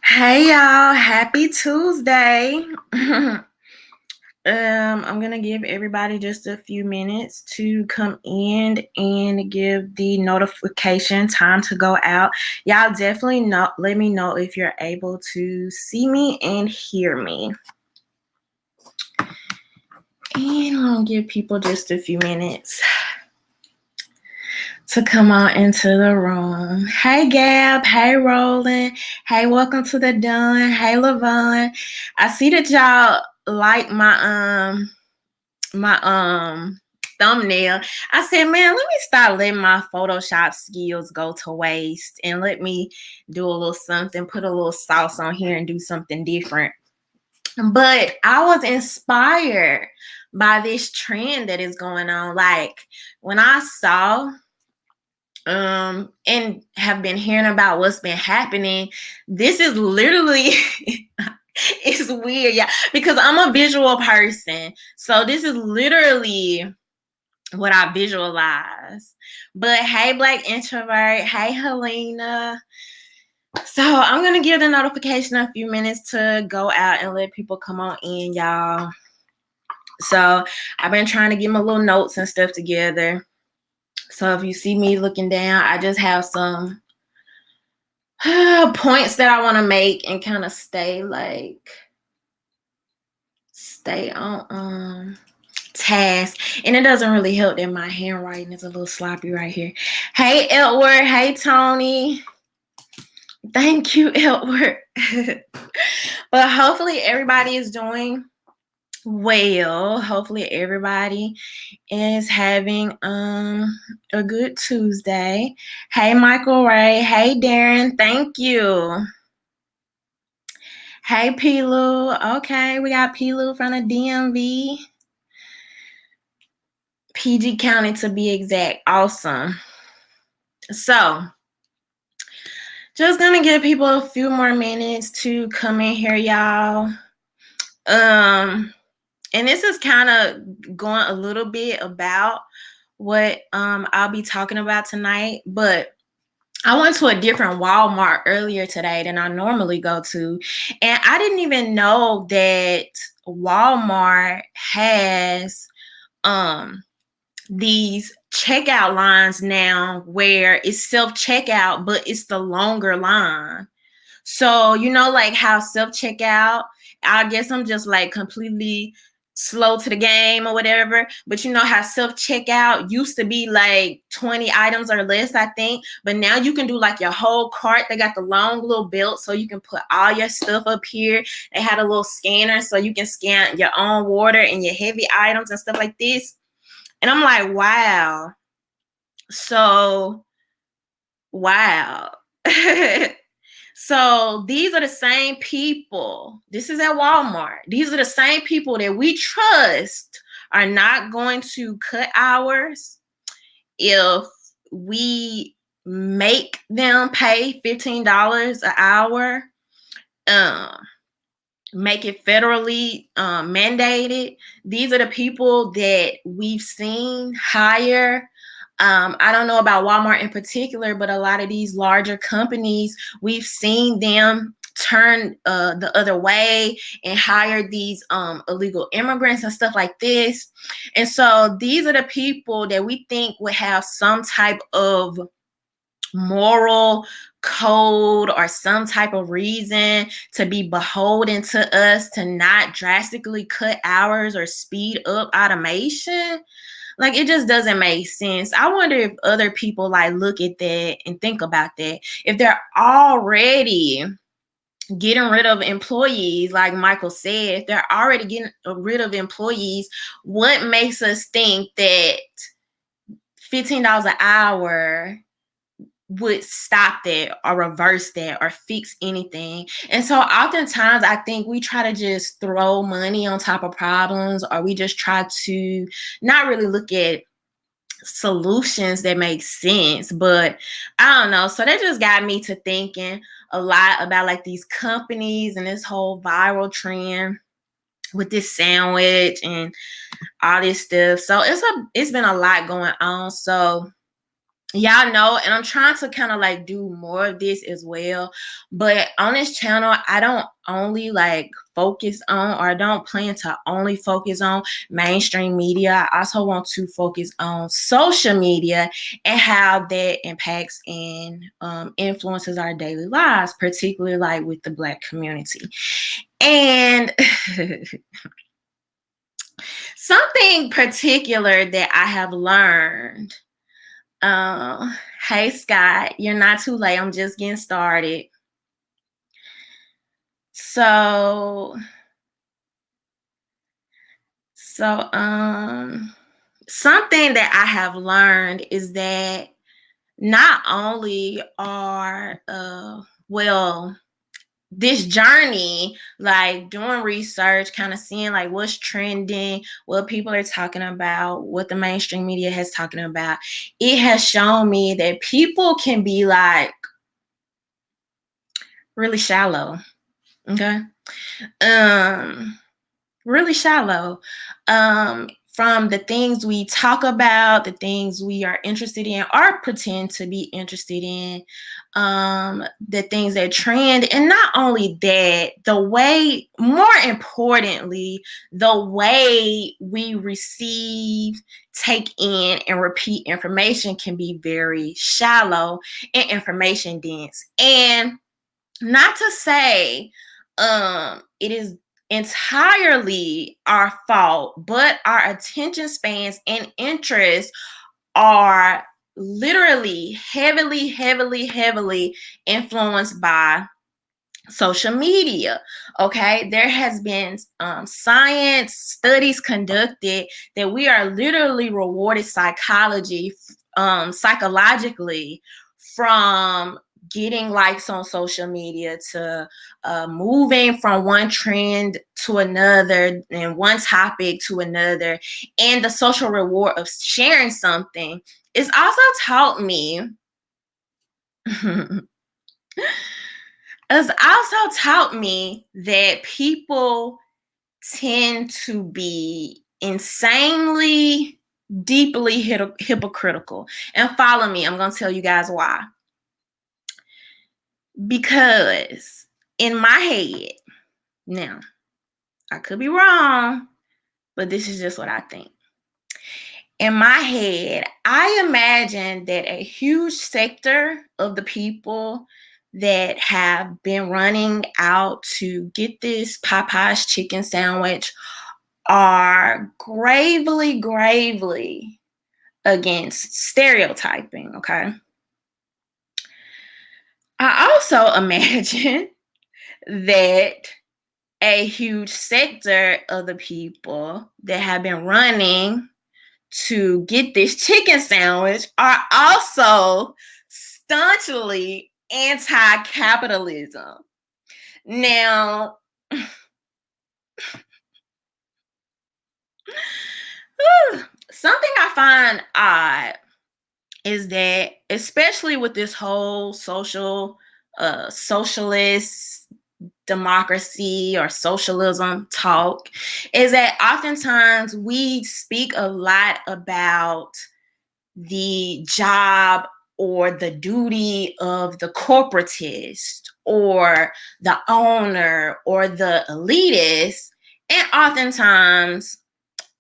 Hey y'all, happy Tuesday. I'm gonna give everybody just a few minutes to come in and give the notification time to go out. Y'all definitely let me know if you're able to see me and hear me. And I'll give people just a few minutes to come on into the room. Hey Gab, hey Roland, hey, welcome to the Dun, hey Lavon. I see that y'all like my thumbnail. I said, man, let me stop letting my Photoshop skills go to waste and let me do a little something, put a little sauce on here and do something different. But I was inspired by this trend that is going on. Like when I saw and have been hearing about what's been happening, this is literally it's weird, yeah, because I'm a visual person. So this is literally what I visualize. But hey, Black Introvert, hey Helena. So I'm gonna give the notification a few minutes to go out and let people come on in, y'all. So I've been trying to get my little notes and stuff together. So if you see me looking down, I just have some points that I want to make and kind of stay on task. And it doesn't really help that my handwriting is a little sloppy right here. Hey Edward, hey Tony. Thank you, Edward. But hopefully everybody is doing well. Hopefully everybody is having a good Tuesday. Hey Michael Ray, hey Darren, thank you. Hey Pilu. Okay, we got Pilu from the DMV. PG County to be exact. Awesome. So just gonna give people a few more minutes to come in here, y'all. And this is kind of going a little bit about what I'll be talking about tonight, but I went to a different Walmart earlier today than I normally go to, and I didn't even know that Walmart has these checkout lines now where it's self-checkout, but it's the longer line. So, like how self-checkout, I guess I'm just like completely slow to the game or whatever. But you know how self-checkout used to be like 20 items or less, I think. But now you can do like your whole cart. They got the long little belt so you can put all your stuff up here. They had a little scanner so you can scan your own water and your heavy items and stuff like this. And I'm like, wow. So, wow. So these are the same people. This is at Walmart. These are the same people that we trust are not going to cut hours if we make them pay $15 an hour, make it federally mandated. These are the people that we've seen hire. I don't know about Walmart in particular, but a lot of these larger companies, we've seen them turn the other way and hire these illegal immigrants and stuff like this. And so these are the people that we think would have some type of moral code or some type of reason to be beholden to us to not drastically cut hours or speed up automation. Like, it just doesn't make sense. I wonder if other people like look at that and think about that. If they're already getting rid of employees, like Michael said, if they're already getting rid of employees, what makes us think that $15 an hour would stop that or reverse that or fix anything? And so oftentimes I think we try to just throw money on top of problems, or we just try to not really look at solutions that make sense. But I don't know. So that just got me to thinking a lot about like these companies and this whole viral trend with this sandwich and all this stuff. So it's been a lot going on. So y'all know, and I'm trying to kind of like do more of this as well. But on this channel, I don't only like focus on, or I don't plan to only focus on mainstream media. I also want to focus on social media and how that impacts and influences our daily lives, particularly like with the Black community. And something particular that I have learned. Hey Scott, you're not too late. I'm just getting started. So, something that I have learned is that not only are this journey, like doing research, kind of seeing like what's trending, what people are talking about, what the mainstream media has talking about, it has shown me that people can be like really shallow. Okay. Really shallow. From the things we talk about, the things we are interested in or pretend to be interested in, the things that trend. And not only that, the way, more importantly, the way we receive, take in, and repeat information can be very shallow and information dense. And not to say it is entirely our fault, but our attention spans and interests are literally heavily influenced by social media. Okay, there has been science studies conducted that we are literally rewarded psychologically from getting likes on social media, to moving from one trend to another and one topic to another, and the social reward of sharing something. It's also taught me it's also taught me that people tend to be insanely deeply hypocritical. And follow me, I'm going to tell you guys why. Because in my head, now, I could be wrong, but this is just what I think. In my head, I imagine that a huge sector of the people that have been running out to get this Popeyes chicken sandwich are gravely against stereotyping, okay? I also imagine that a huge sector of the people that have been running to get this chicken sandwich are also staunchly anti-capitalism. Now, something I find odd is that, especially with this whole socialist democracy or socialism talk, is that oftentimes we speak a lot about the job or the duty of the corporatist or the owner or the elitist. And oftentimes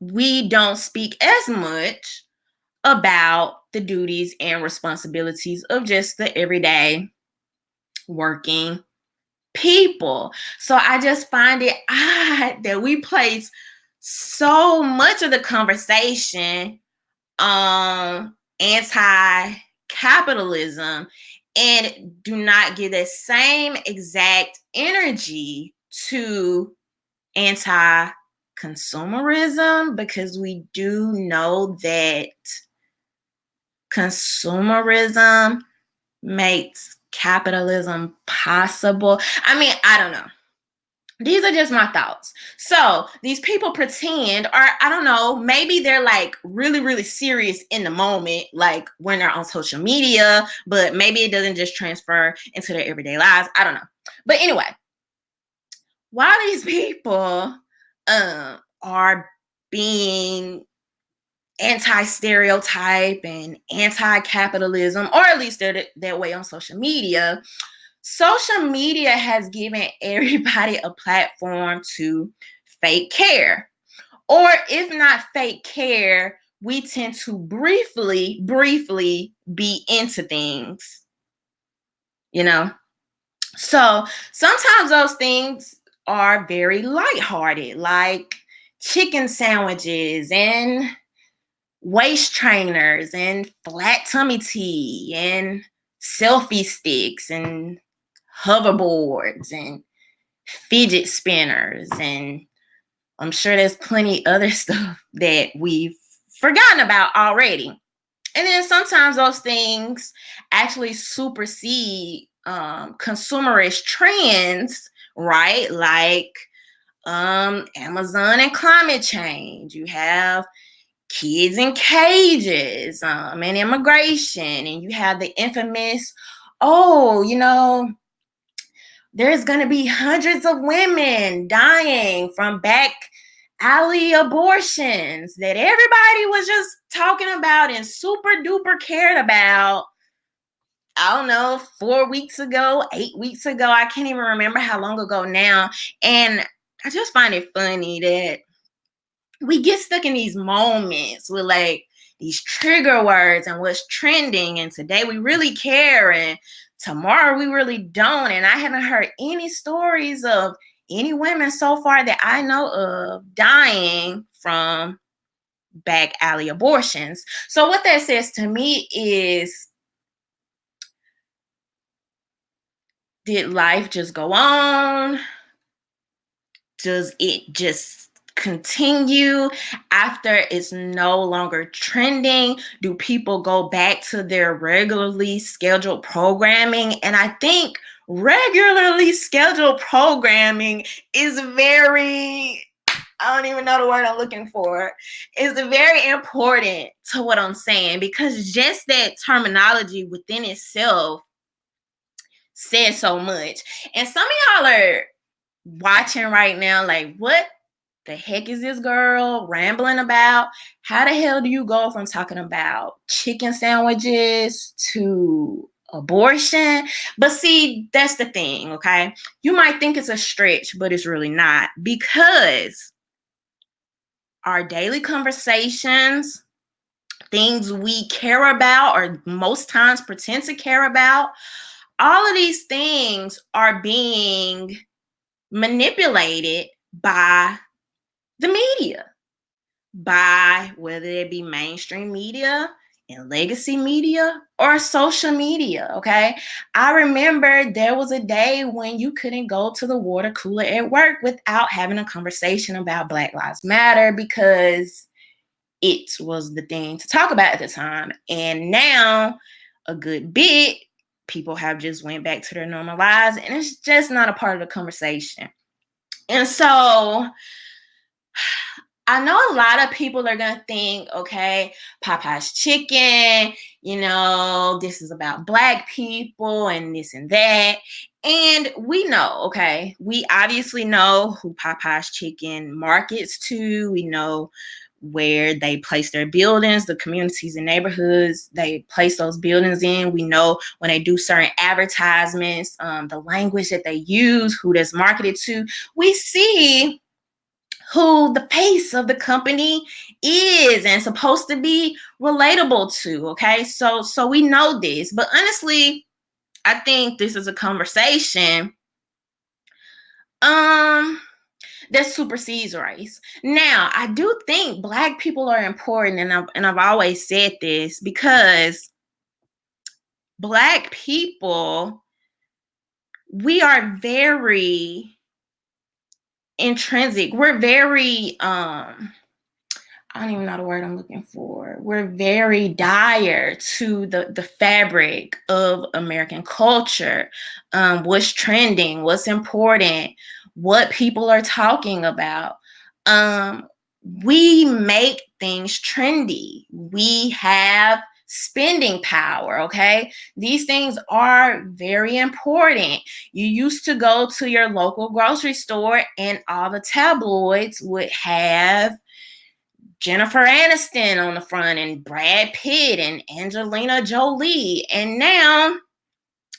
we don't speak as much about the duties and responsibilities of just the everyday working people. So I just find it odd that we place so much of the conversation on anti-capitalism and do not give the same exact energy to anti-consumerism, because we do know that consumerism makes capitalism possible. I mean, I don't know. These are just my thoughts. So these people pretend, or I don't know, maybe they're like really serious in the moment, like when they're on social media, but maybe it doesn't just transfer into their everyday lives. I don't know. But anyway, while these people are being anti-stereotype and anti-capitalism, or at least they're that way on social media. Social media has given everybody a platform to fake care. Or if not fake care, we tend to briefly be into things, you know? So sometimes those things are very lighthearted, like chicken sandwiches and waist trainers and flat tummy tea and selfie sticks and hoverboards and fidget spinners, and I'm sure there's plenty other stuff that we've forgotten about already. And then sometimes those things actually supersede consumerist trends, right? Like Amazon and climate change. You have kids in cages, and immigration, and you have the infamous, oh, there's going to be hundreds of women dying from back alley abortions that everybody was just talking about and super duper cared about, I don't know, 4 weeks ago, 8 weeks ago. I can't even remember how long ago now. And I just find it funny that we get stuck in these moments with like these trigger words and what's trending. And today we really care, and tomorrow we really don't. And I haven't heard any stories of any women so far that I know of dying from back alley abortions. So what that says to me is, did life just go on? Does it just continue after it's no longer trending? Do people go back to their regularly scheduled programming? And I think regularly scheduled programming is very, I don't even know the word I'm looking for, is very important to what I'm saying, because just that terminology within itself says so much. And some of y'all are watching right now like, what the heck is this girl rambling about? How the hell do you go from talking about chicken sandwiches to abortion? But see, that's the thing, okay? You might think it's a stretch, but it's really not, because our daily conversations, things we care about or most times pretend to care about, all of these things are being manipulated by the media, by whether it be mainstream media and legacy media or social media, okay? I remember there was a day when you couldn't go to the water cooler at work without having a conversation about Black Lives Matter, because it was the thing to talk about at the time. And now a good bit, people have just went back to their normal lives, and it's just not a part of the conversation. And so I know a lot of people are going to think, okay, Popeyes chicken, this is about Black people and this and that. And we know, okay, we obviously know who Popeyes chicken markets to. We know where they place their buildings, the communities and neighborhoods they place those buildings in. We know when they do certain advertisements, the language that they use, who that's marketed to. We see who the face of the company is and supposed to be relatable to, okay? So we know this. But honestly, I think this is a conversation that supersedes race. Now, I do think Black people are important, and I've always said this, because Black people, we are very intrinsic. We're very I don't even know the word I'm looking for. We're very dire to the fabric of American culture. What's trending, what's important, what people are talking about. We make things trendy. We have spending power, okay? These things are very important. You used to go to your local grocery store and all the tabloids would have Jennifer Aniston on the front and Brad Pitt and Angelina Jolie. And now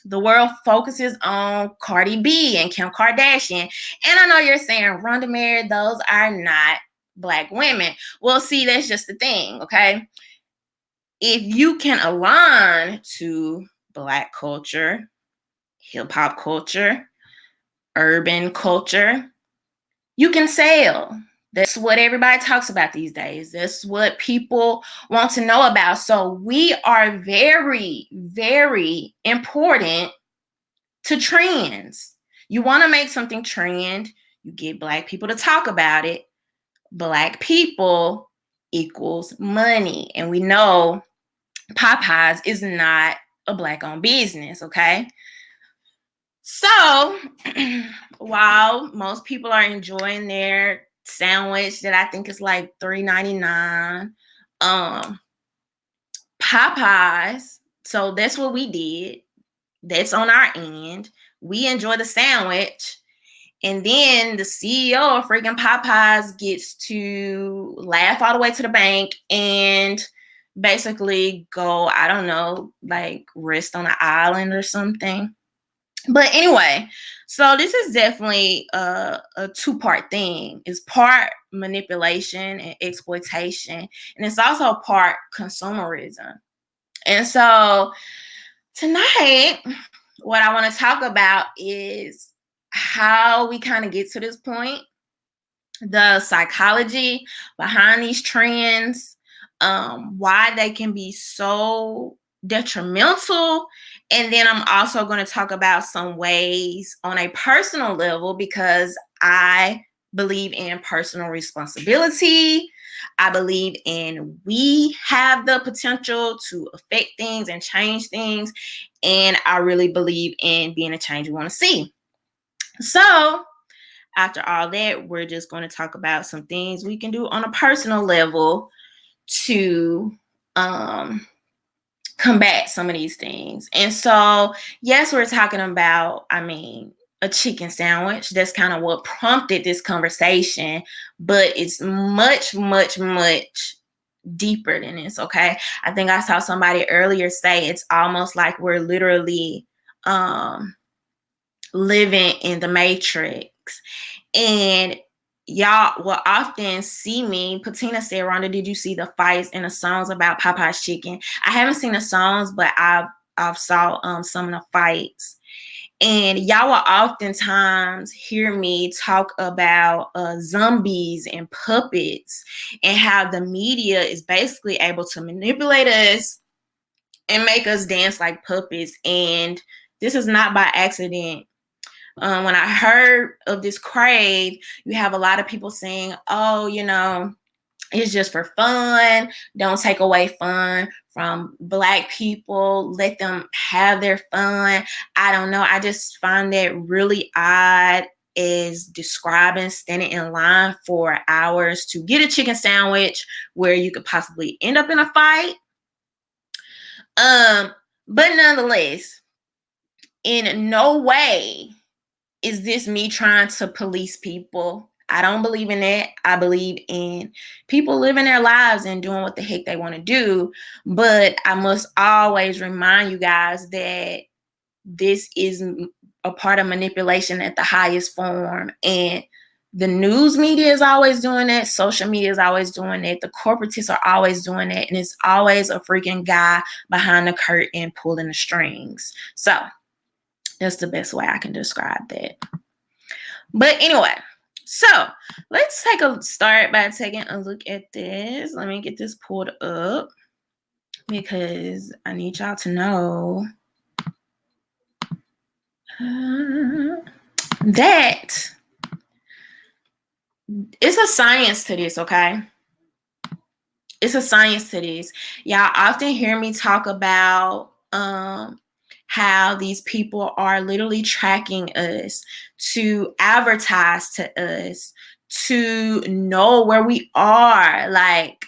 the world focuses on Cardi B and Kim Kardashian. And I know you're saying, RhondaMary, those are not Black women. Well, see, that's just the thing, okay? If you can align to Black culture, hip hop culture, urban culture, you can sell. That's what everybody talks about these days. That's what people want to know about. So we are very, very important to trends. You want to make something trend, you get Black people to talk about it. Black people equals money. And we know Popeyes is not a Black-owned business, okay? So, while most people are enjoying their sandwich that I think is like $3.99, Popeyes, so that's what we did. That's on our end. We enjoy the sandwich. And then the CEO of freaking Popeyes gets to laugh all the way to the bank and basically go, I don't know, like rest on an island or something. But anyway, so this is definitely a two-part thing. It's part manipulation and exploitation, and it's also part consumerism. And so tonight, what I want to talk about is how we kind of get to this point, the psychology behind these trends, why they can be so detrimental. And then I'm also going to talk about some ways on a personal level, because I believe in personal responsibility. I believe in we have the potential to affect things and change things. And I really believe in being a change we want to see. So after all that, we're just going to talk about some things we can do on a personal level to combat some of these things. And so, yes, we're talking about, a chicken sandwich. That's kind of what prompted this conversation, but it's much, much, much deeper than this, okay? I think I saw somebody earlier say it's almost like we're literally living in the Matrix. And y'all will often see me. Patina said, Rhonda, did you see the fights and the songs about Popeye's chicken? I haven't seen the songs, but I've saw some of the fights. And y'all will oftentimes hear me talk about zombies and puppets and how the media is basically able to manipulate us and make us dance like puppets. And this is not by accident. When I heard of this crave, you have a lot of people saying, oh, it's just for fun. Don't take away fun from Black people. Let them have their fun. I don't know. I just find that really odd, as describing standing in line for hours to get a chicken sandwich where you could possibly end up in a fight. But nonetheless, in no way is this me trying to police people. I don't believe in that. I believe in people living their lives and doing what the heck they want to do. But I must always remind you guys that this is a part of manipulation at the highest form. And the news media is always doing that. Social media is always doing that. The corporatists are always doing that. And it's always a freaking guy behind the curtain pulling the strings. So that's the best way I can describe that. But anyway, so let's start by taking a look at this. Let me get this pulled up because I need y'all to know that it's a science to this, okay? It's a science to this. Y'all often hear me talk about how these people are literally tracking us, to advertise to us, to know where we are. Like,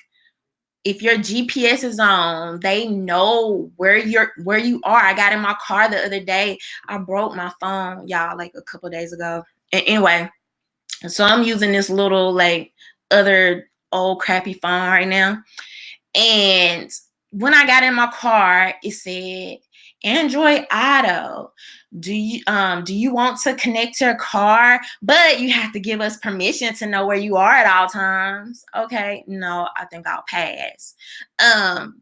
if your GPS is on, they know where you are. I got in my car the other day. I broke my phone, y'all, like a couple days ago. And anyway, so I'm using this little like other old crappy phone right now. And when I got in my car, it said, Android Auto. Do you want to connect your car? But you have to give us permission to know where you are at all times. Okay, no, I think I'll pass.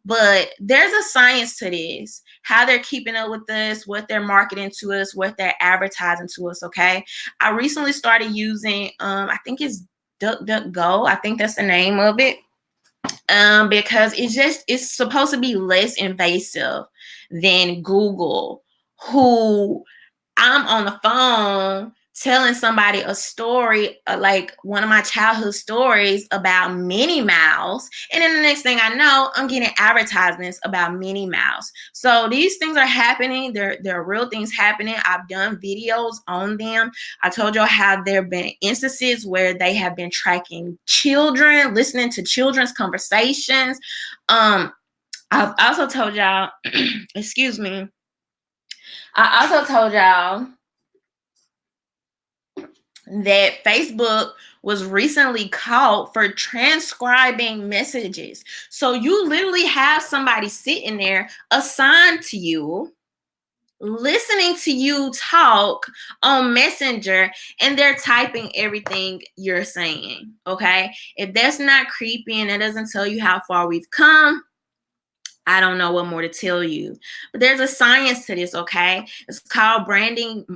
But there's a science to this. How they're keeping up with us, what they're marketing to us, what they're advertising to us. Okay. I recently started using I think it's DuckDuckGo. I think that's the name of it. Because it's supposed to be less invasive than Google, who I'm on the phone telling somebody a story, like one of my childhood stories about Minnie Mouse. And then the next thing I know, I'm getting advertisements about Minnie Mouse. So these things are happening. There are real things happening. I've done videos on them. I told y'all how there have been instances where they have been tracking children, listening to children's conversations. I've also told y'all, excuse me, I also told y'all that Facebook was recently caught for transcribing messages. So you literally have somebody sitting there assigned to you, listening to you talk on Messenger, and they're typing everything you're saying. Okay. If that's not creepy and it doesn't tell you how far we've come, I don't know what more to tell you. But there's a science to this, okay? It's called brand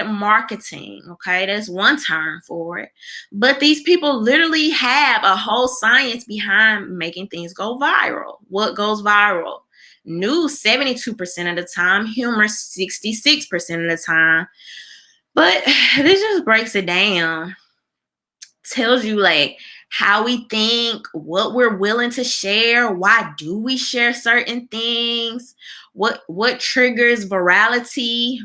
marketing, okay? That's one term for it. But these people literally have a whole science behind making things go viral. What goes viral? News 72% of the time, humor 66% of the time. But this just breaks it down. Tells you like how we think, what we're willing to share, why do we share certain things, what triggers virality,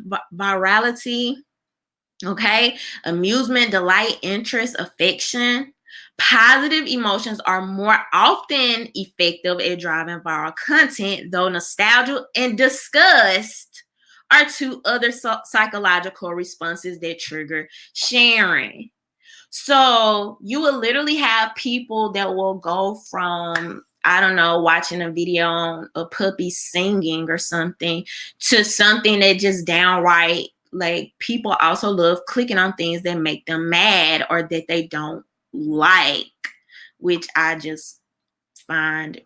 okay? Amusement, delight, interest, affection. Positive emotions are more often effective at driving viral content, though nostalgia and disgust are two other psychological responses that trigger sharing. So you will literally have people that will go from, I don't know, watching a video on a puppy singing or something to something that just downright, like, people also love clicking on things that make them mad or that they don't like, which I just find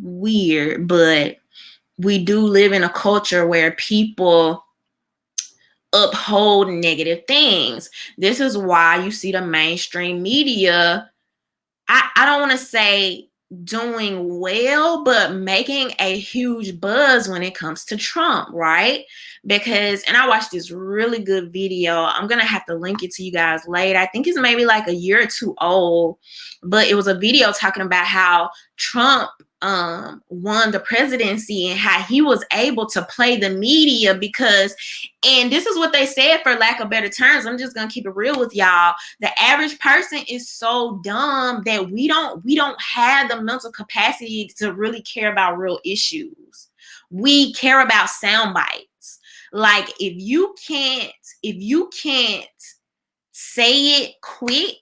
weird. But we do live in a culture where people uphold negative things. This is why you see the mainstream media, I don't want to say doing well, but making a huge buzz when it comes to Trump, right? Because, and I watched this really good video. I'm going to have to link it to you guys later. I think it's maybe like a year or two old, but it was a video talking about how Trump won the presidency and how he was able to play the media because, and this is what they said, for lack of better terms, I'm just gonna keep it real with y'all, the average person is so dumb that we don't have the mental capacity to really care about real issues. We care about sound bites. Like if you can't say it quick,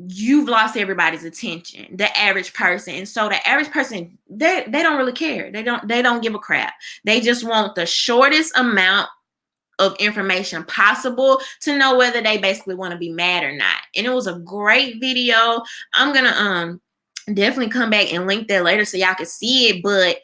you've lost everybody's attention, the average person. And so the average person, they don't really care. They don't give a crap. They just want the shortest amount of information possible to know whether they basically want to be mad or not. And it was a great video. I'm gonna definitely come back and link that later so y'all can see it. But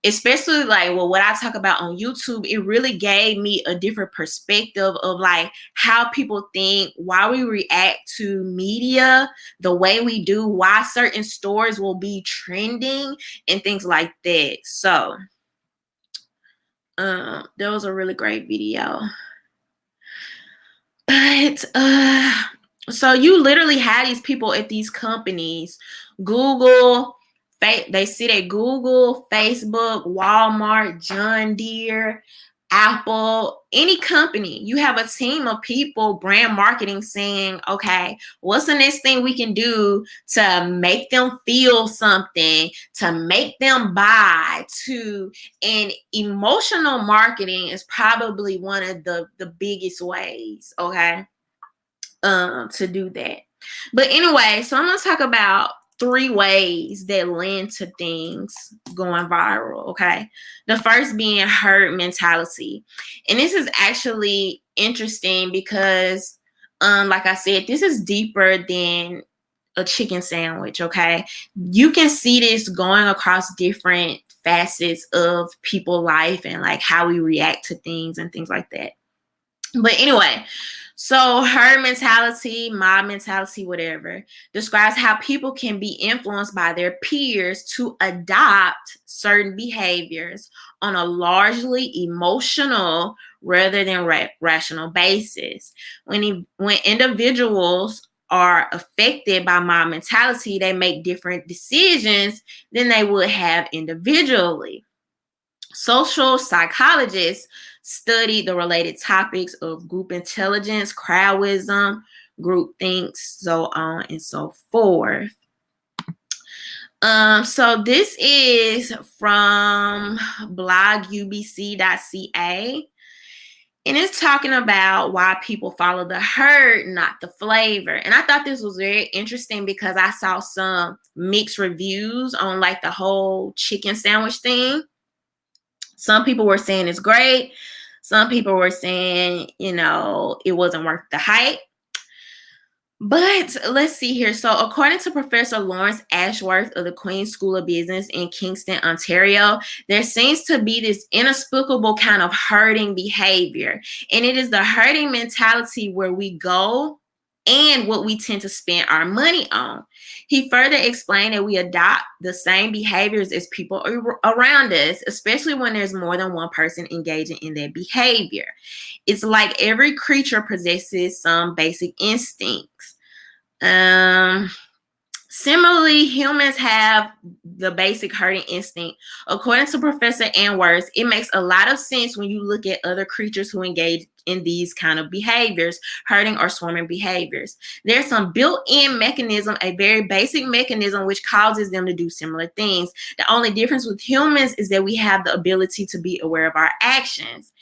especially like, well, what I talk about on YouTube, it really gave me a different perspective of like how people think, why we react to media the way we do, why certain stories will be trending and things like that. So that was a really great video. But so you literally have these people at these companies, Google, they sit at Google, Facebook, Walmart, John Deere, Apple, any company. You have a team of people, brand marketing, saying, okay, what's the next thing we can do to make them feel something, to make them buy, and emotional marketing is probably one of the biggest ways, okay, to do that. But anyway, so I'm going to talk about 3 ways that lend to things going viral, okay? The first being herd mentality. And this is actually interesting because, like I said, this is deeper than a chicken sandwich, okay? You can see this going across different facets of people's life and like how we react to things and things like that. But anyway, so herd mentality, mob mentality, whatever, describes how people can be influenced by their peers to adopt certain behaviors on a largely emotional rather than rational basis. When individuals are affected by mob mentality, they make different decisions than they would have individually. Social psychologists study the related topics of group intelligence, crowdism, groupthink, so on and so forth. So this is from blogubc.ca. And it's talking about why people follow the herd, not the flavor. And I thought this was very interesting because I saw some mixed reviews on like the whole chicken sandwich thing. Some people were saying it's great. Some people were saying, it wasn't worth the hype. But let's see here. So according to Professor Lawrence Ashworth of the Queen's School of Business in Kingston, Ontario, there seems to be this inexplicable kind of herding behavior. And it is the herding mentality where we go and what we tend to spend our money on. He further explained that we adopt the same behaviors as people around us, especially when there's more than one person engaging in that behavior. It's like every creature possesses some basic instincts. Similarly, humans have the basic herding instinct. According to Professor Anworth, it makes a lot of sense when you look at other creatures who engage in these kind of behaviors, herding or swarming behaviors. There's some built-in mechanism, a very basic mechanism, which causes them to do similar things. The only difference with humans is that we have the ability to be aware of our actions.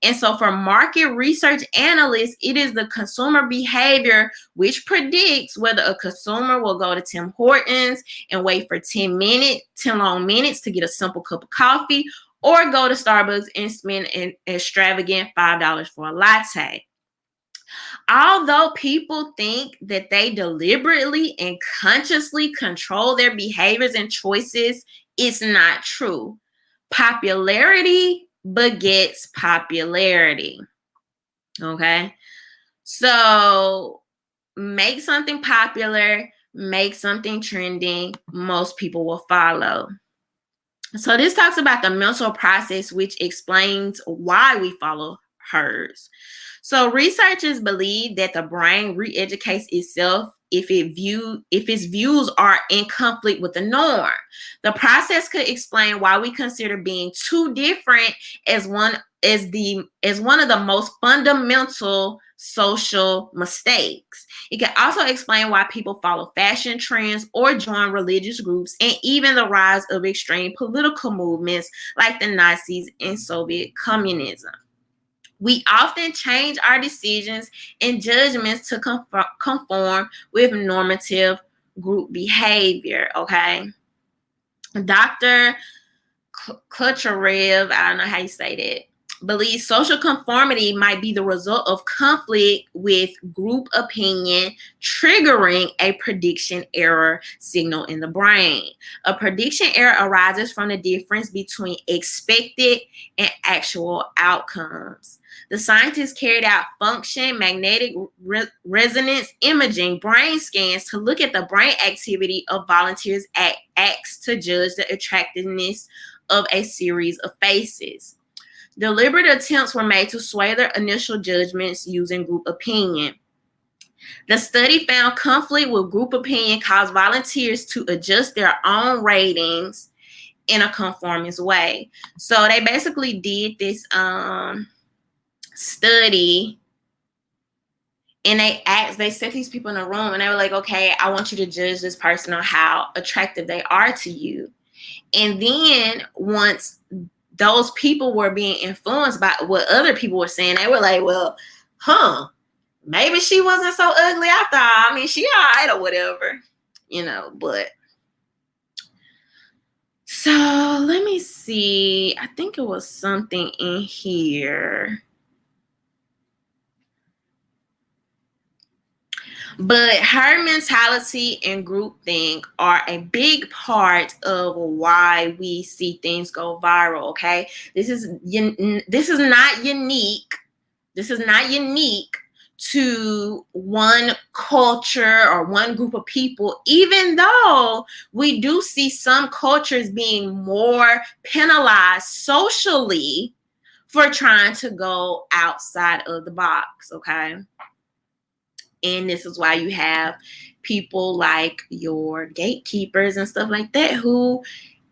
And so for market research analysts, it is the consumer behavior which predicts whether a consumer will go to Tim Hortons and wait for 10 long minutes to get a simple cup of coffee, or go to Starbucks and spend an extravagant $5 for a latte. Although people think that they deliberately and consciously control their behaviors and choices, it's not true. Popularity begets popularity. Okay? So make something popular, make something trending, most people will follow. So this talks about the mental process, which explains why we follow herds. So researchers believe that the brain re-educates itself if its views are in conflict with the norm. The process could explain why we consider being too different as one of the most fundamental social mistakes. It can also explain why people follow fashion trends or join religious groups, and even the rise of extreme political movements like the Nazis and Soviet communism. We often change our decisions and judgments to conform with normative group behavior, okay? Dr. Kucherev, I don't know how you say that, believes social conformity might be the result of conflict with group opinion, triggering a prediction error signal in the brain. A prediction error arises from the difference between expected and actual outcomes. The scientists carried out function magnetic resonance imaging brain scans to look at the brain activity of volunteers at acts to judge the attractiveness of a series of faces. Deliberate attempts were made to sway their initial judgments using group opinion. The study found conflict with group opinion caused volunteers to adjust their own ratings in a conformist way. So they basically did this study, and they set these people in a room and they were like, okay, I want you to judge this person on how attractive they are to you. And then once those people were being influenced by what other people were saying, they were like, well, maybe she wasn't so ugly after all. I mean, she all right or whatever, but so let me see. I think it was something in here. But herd mentality and groupthink are a big part of why we see things go viral. Okay, this is not unique. This is not unique to one culture or one group of people, even though we do see some cultures being more penalized socially for trying to go outside of the box. Okay. And this is why you have people like your gatekeepers and stuff like that who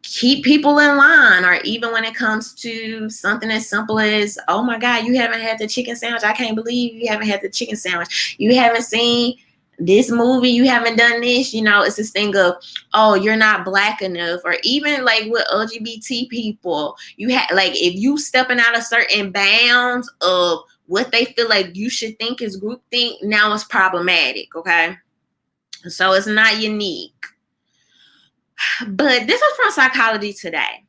keep people in line, or even when it comes to something as simple as, oh my God, you haven't had the chicken sandwich. I can't believe you haven't had the chicken sandwich. You haven't seen this movie. You haven't done this. It's this thing of, oh, you're not black enough. Or even like with LGBT people, you have like, if you stepping out of certain bounds of what they feel like you should think is groupthink, now it's problematic. Okay. So it's not unique. But this is from Psychology Today.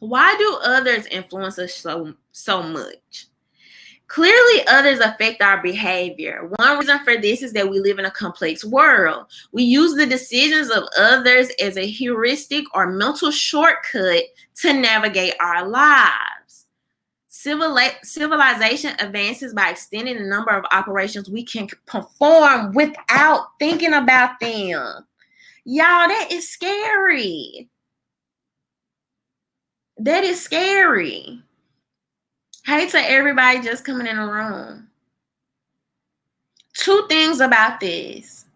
Why do others influence us so much? Clearly, others affect our behavior. One reason for this is that we live in a complex world. We use the decisions of others as a heuristic or mental shortcut to navigate our lives. Civilization advances by extending the number of operations we can perform without thinking about them. Y'all, that is scary. That is scary. Hey to everybody just coming in the room. Two things about this.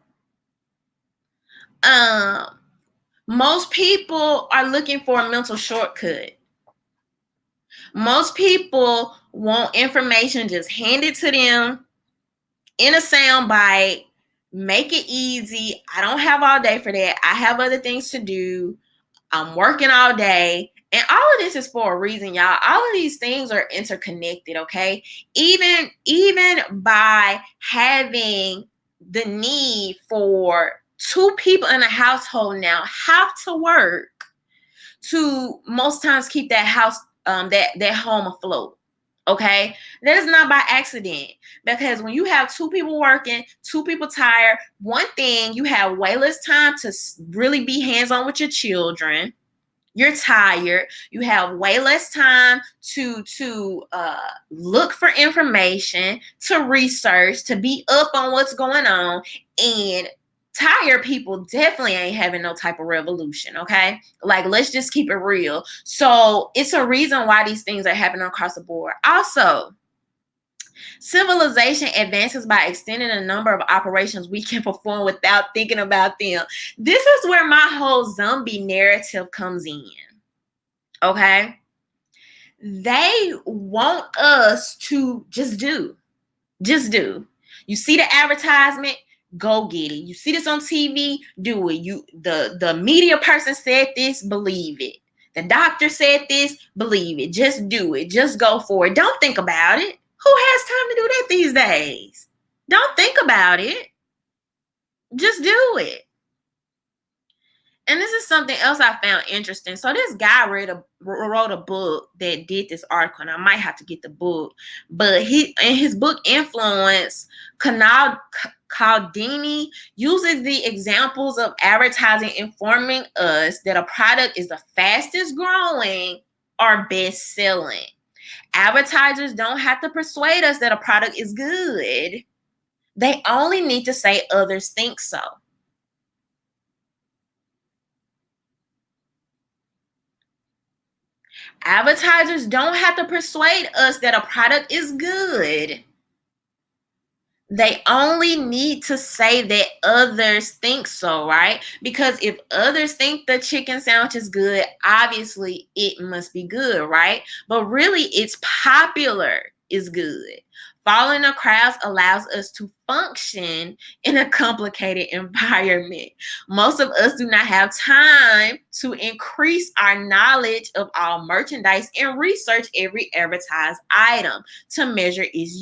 Most people are looking for a mental shortcut. Most people want information just handed to them in a sound bite. Make it easy. I don't have all day for that. I have other things to do. I'm working all day. And all of this is for a reason, y'all. All of these things are interconnected, okay? Even by having the need for two people in a household now have to work to most times keep that house, that home afloat. Okay, that is not by accident, because when you have two people working, two people tired, one thing, you have way less time to really be hands-on with your children. You're tired. You have way less time to look for information, to research, to be up on what's going on. And tired people definitely ain't having no type of revolution, okay? Like, let's just keep it real. So it's a reason why these things are happening across the board. Also, civilization advances by extending the number of operations we can perform without thinking about them. This is where my whole zombie narrative comes in. Okay? They want us to just do. Just do. You see the advertisement, go get it. You see this on TV, do it. The media person said this, believe it. The doctor said this, believe it. Just do it. Just go for it. Don't think about it. Who has time to do that these days? Don't think about it. Just do it. And this is something else I found interesting. So this guy wrote a book that did this article, and I might have to get the book. But in his book Influence, Cialdini uses the examples of advertising informing us that a product is the fastest growing or best selling. Advertisers don't have to persuade us that a product is good. They only need to say others think so. Advertisers don't have to persuade us that a product is good. They only need to say that others think so, right? Because if others think the chicken sandwich is good, obviously it must be good, right? But really, it's popular is good. Following the crowds allows us to function in a complicated environment. Most of us do not have time to increase our knowledge of all merchandise and research every advertised item to measure its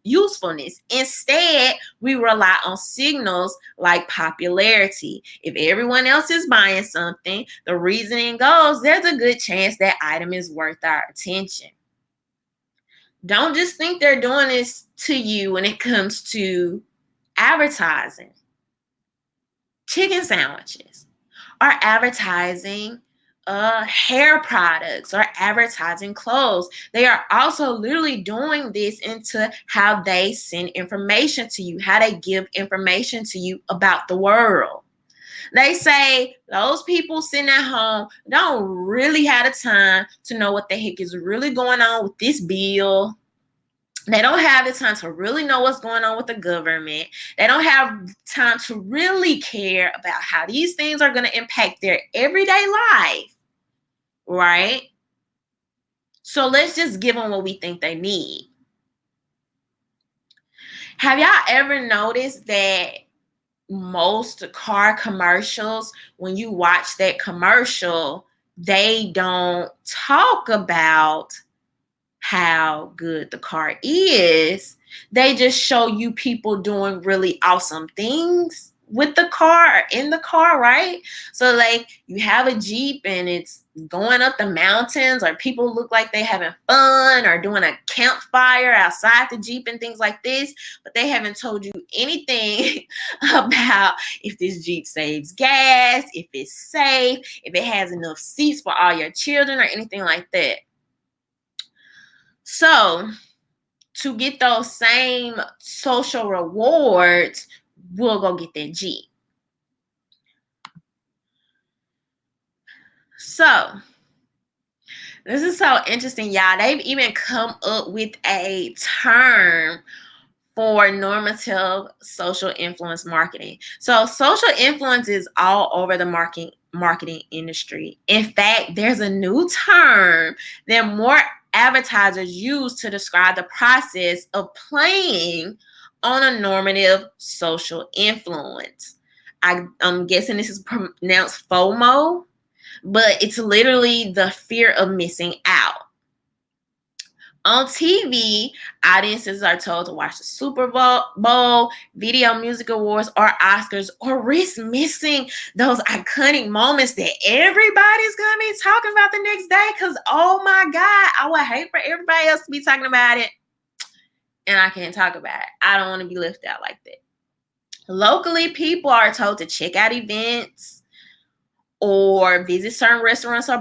usefulness. Instead, we rely on signals like popularity. If everyone else is buying something, the reasoning goes, there's a good chance that item is worth our attention. Don't just think they're doing this to you when it comes to advertising. Chicken sandwiches are advertising hair products or advertising clothes. They are also literally doing this into how they send information to you, how they give information to you about the world. They say those people sitting at home don't really have the time to know what the heck is really going on with this bill. They don't have the time to really know what's going on with the government. They don't have time to really care about how these things are going to impact their everyday life, right? So let's just give them what we think they need. Have y'all ever noticed that most car commercials, when you watch that commercial, they don't talk about how good the car is? They just show you people doing really awesome things with the car, in the car, right? So like you have a Jeep and it's going up the mountains, or people look like they having fun or doing a campfire outside the Jeep and things like this, but they haven't told you anything about if this Jeep saves gas, if it's safe, if it has enough seats for all your children or anything like that. So to get those same social rewards, we'll go get that Jeep. So this is so interesting, y'all. They've even come up with a term for normative social influence marketing. So social influence is all over the marketing industry. In fact, there's a new term that more advertisers use to describe the process of playing on a normative social influence. I'm guessing this is pronounced FOMO, but it's literally the fear of missing out. On TV, audiences are told to watch the Super Bowl, Video Music Awards, or Oscars, or risk missing those iconic moments that everybody's going to be talking about the next day. Because, oh my God, I would hate for everybody else to be talking about it, and I can't talk about it. I don't want to be left out like that. Locally, people are told to check out events or visit certain restaurants or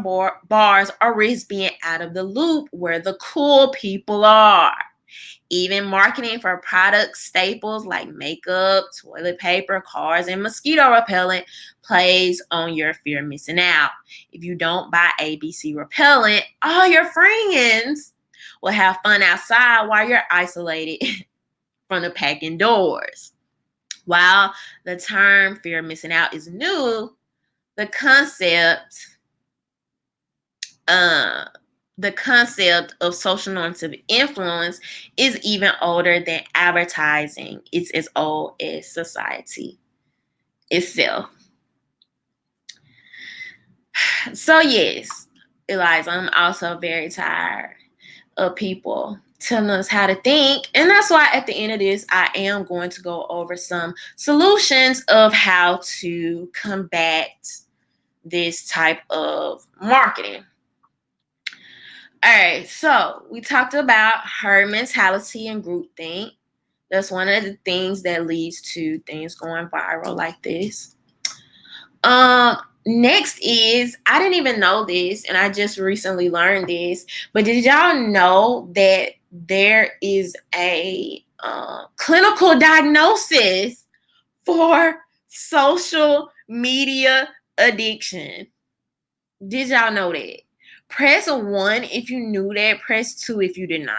bars, or risk being out of the loop where the cool people are. Even marketing for product staples like makeup, toilet paper, cars, and mosquito repellent plays on your fear of missing out. If you don't buy ABC repellent, all your friends will have fun outside while you're isolated from the pack indoors. While the term fear of missing out is new, the concept of social normative influence is even older than advertising. It's as old as society itself. So yes, Eliza, I'm also very tired of people telling us how to think. And that's why at the end of this, I am going to go over some solutions of how to combat this type of marketing. All right, so we talked about herd mentality and groupthink. That's one of the things that leads to things going viral like this. Next is, I didn't even know this, and I just recently learned this, but did y'all know that there is a clinical diagnosis for social media addiction? Did y'all know that? Press 1 if you knew that. Press 2 if you did not.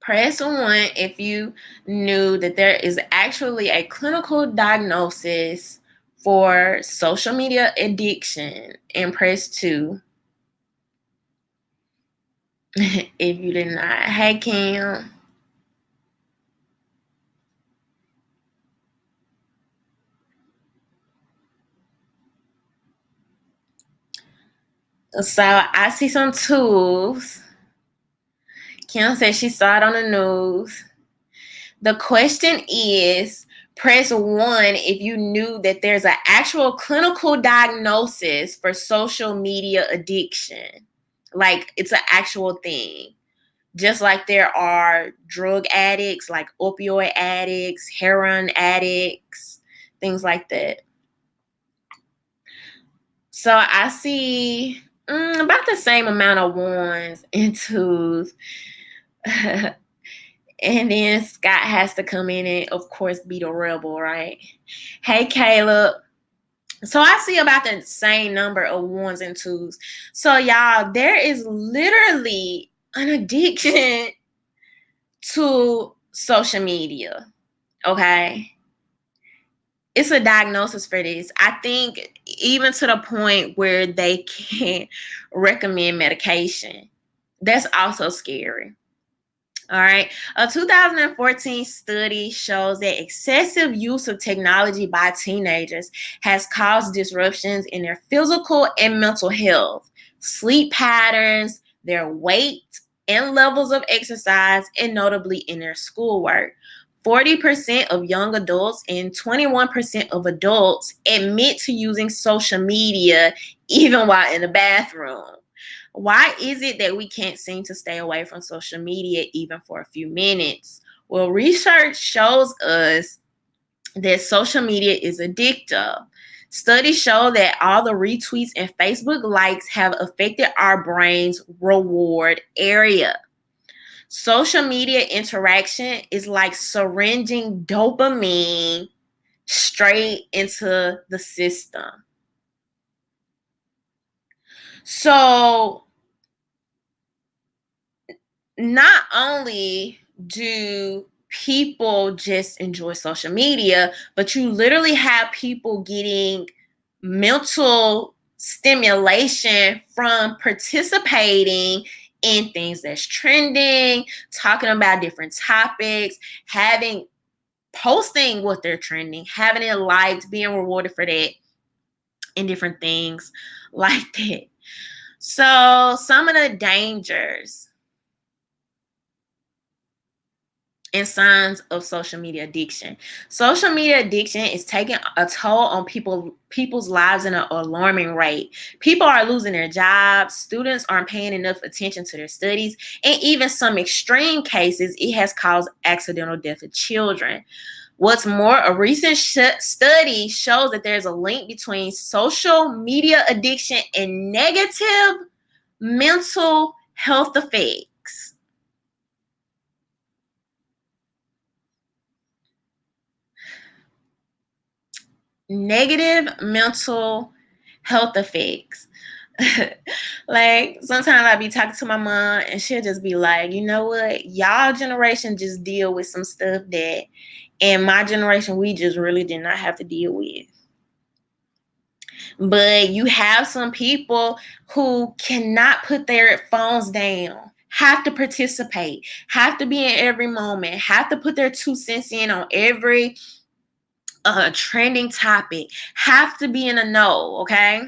Press 1 if you knew that there is actually a clinical diagnosis for social media addiction. And press 2 if you did not. Hey, Kim. So I see some tools. Kim said she saw it on the news. The question is, press 1 if you knew that there's an actual clinical diagnosis for social media addiction. Like it's an actual thing. Just like there are drug addicts, like opioid addicts, heroin addicts, things like that. So I see about the same amount of ones and twos. And then Scott has to come in and, of course, be the rebel, right? Hey, Caleb. So I see about the same number of ones and twos. So, y'all, there is literally an addiction to social media, okay? It's a diagnosis for this. I think even to the point where they can't recommend medication. That's also scary. All right. A 2014 study shows that excessive use of technology by teenagers has caused disruptions in their physical and mental health, sleep patterns, their weight, and levels of exercise, and notably in their schoolwork. 40% of young adults and 21% of adults admit to using social media even while in the bathroom. Why is it that we can't seem to stay away from social media even for a few minutes? Well, research shows us that social media is addictive. Studies show that all the retweets and Facebook likes have affected our brain's reward area. Social media interaction is like syringing dopamine straight into the system. So not only do people just enjoy social media, but you literally have people getting mental stimulation from participating in things that's trending, talking about different topics, posting what they're trending, having it liked, being rewarded for that, and different things like that. So some of the dangers and signs of social media addiction. Social media addiction is taking a toll on people's lives in an alarming rate. People are losing their jobs, students aren't paying enough attention to their studies, and even some extreme cases, it has caused accidental death of children. What's more, a recent study shows that there's a link between social media addiction and negative mental health effects. Negative mental health effects. Like sometimes I be talking to my mom and she'll just be like, you know what, y'all generation just deal with some stuff that in my generation we just really did not have to deal with. But you have some people who cannot put their phones down, have to participate, have to be in every moment, have to put their 2 cents in on every trending topic, have to be in a know, okay?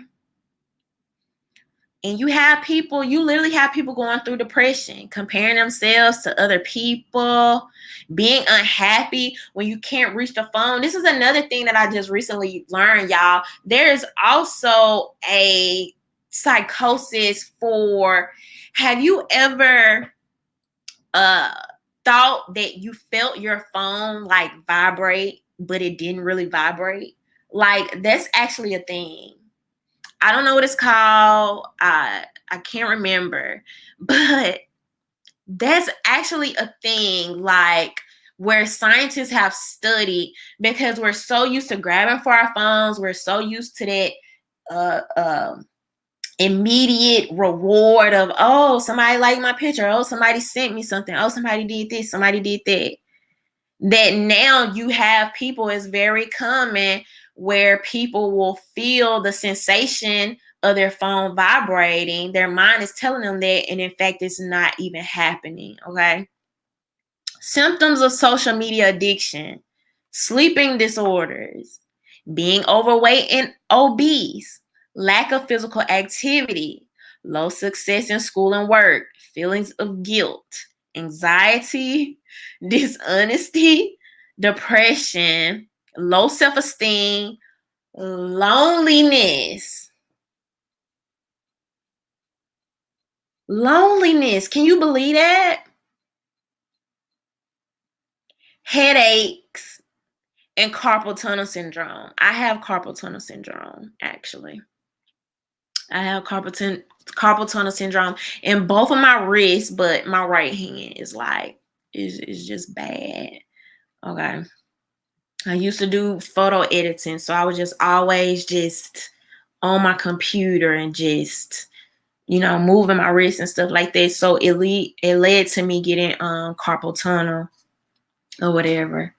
And you literally have people going through depression, comparing themselves to other people, being unhappy when you can't reach the phone. This is another thing that I just recently learned, y'all. There's also a psychosis for, have you ever thought that you felt your phone like vibrate, but it didn't really vibrate? Like that's actually a thing. I don't know what it's called. I can't remember, but that's actually a thing, like where scientists have studied, because we're so used to grabbing for our phones. We're so used to that immediate reward of, oh, somebody liked my picture. Oh, somebody sent me something. Oh, somebody did this. Somebody did that. That now you have people, it's very common where people will feel the sensation of their phone vibrating. Their mind is telling them that, and in fact, it's not even happening, okay? Symptoms of social media addiction: sleeping disorders, being overweight and obese, lack of physical activity, low success in school and work, feelings of guilt, anxiety, dishonesty, depression, low self-esteem, loneliness. Loneliness. Can you believe that? Headaches and carpal tunnel syndrome. I have carpal tunnel syndrome, actually. I have carpal tunnel syndrome in both of my wrists, but my right hand is just bad. Okay. I used to do photo editing, so I was just always just on my computer and just, moving my wrists and stuff like that. So it led to me getting carpal tunnel or whatever.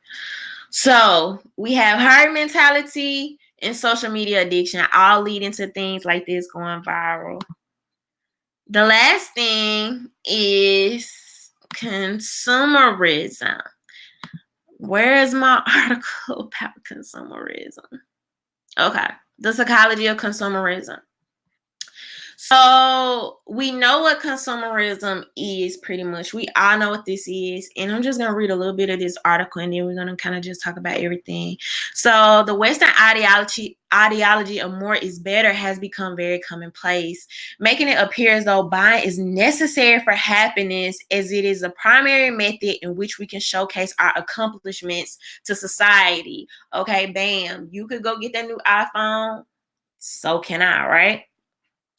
So we have herd mentality and social media addiction, all leading to things like this going viral. The last thing is consumerism. Where is my article about consumerism? Okay. The psychology of consumerism. So we know what consumerism is pretty much. We all know what this is. And I'm just going to read a little bit of this article and then we're going to kind of just talk about everything. So the Western ideology of more is better has become very commonplace, making it appear as though buying is necessary for happiness, as it is a primary method in which we can showcase our accomplishments to society. Okay, bam. You could go get that new iPhone. So can I, right?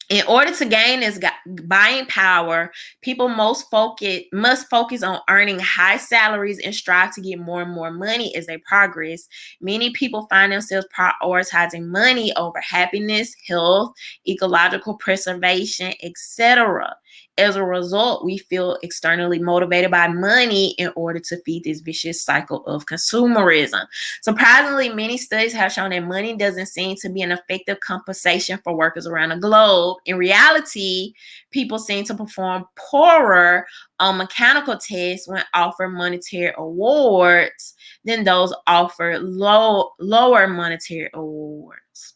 In order to gain this buying power, people must focus on earning high salaries and strive to get more and more money as they progress. Many people find themselves prioritizing money over happiness, health, ecological preservation, etc. As a result, we feel externally motivated by money in order to feed this vicious cycle of consumerism. Surprisingly, many studies have shown that money doesn't seem to be an effective compensation for workers around the globe. In reality, people seem to perform poorer on mechanical tests when offered monetary awards than those offered lower monetary awards.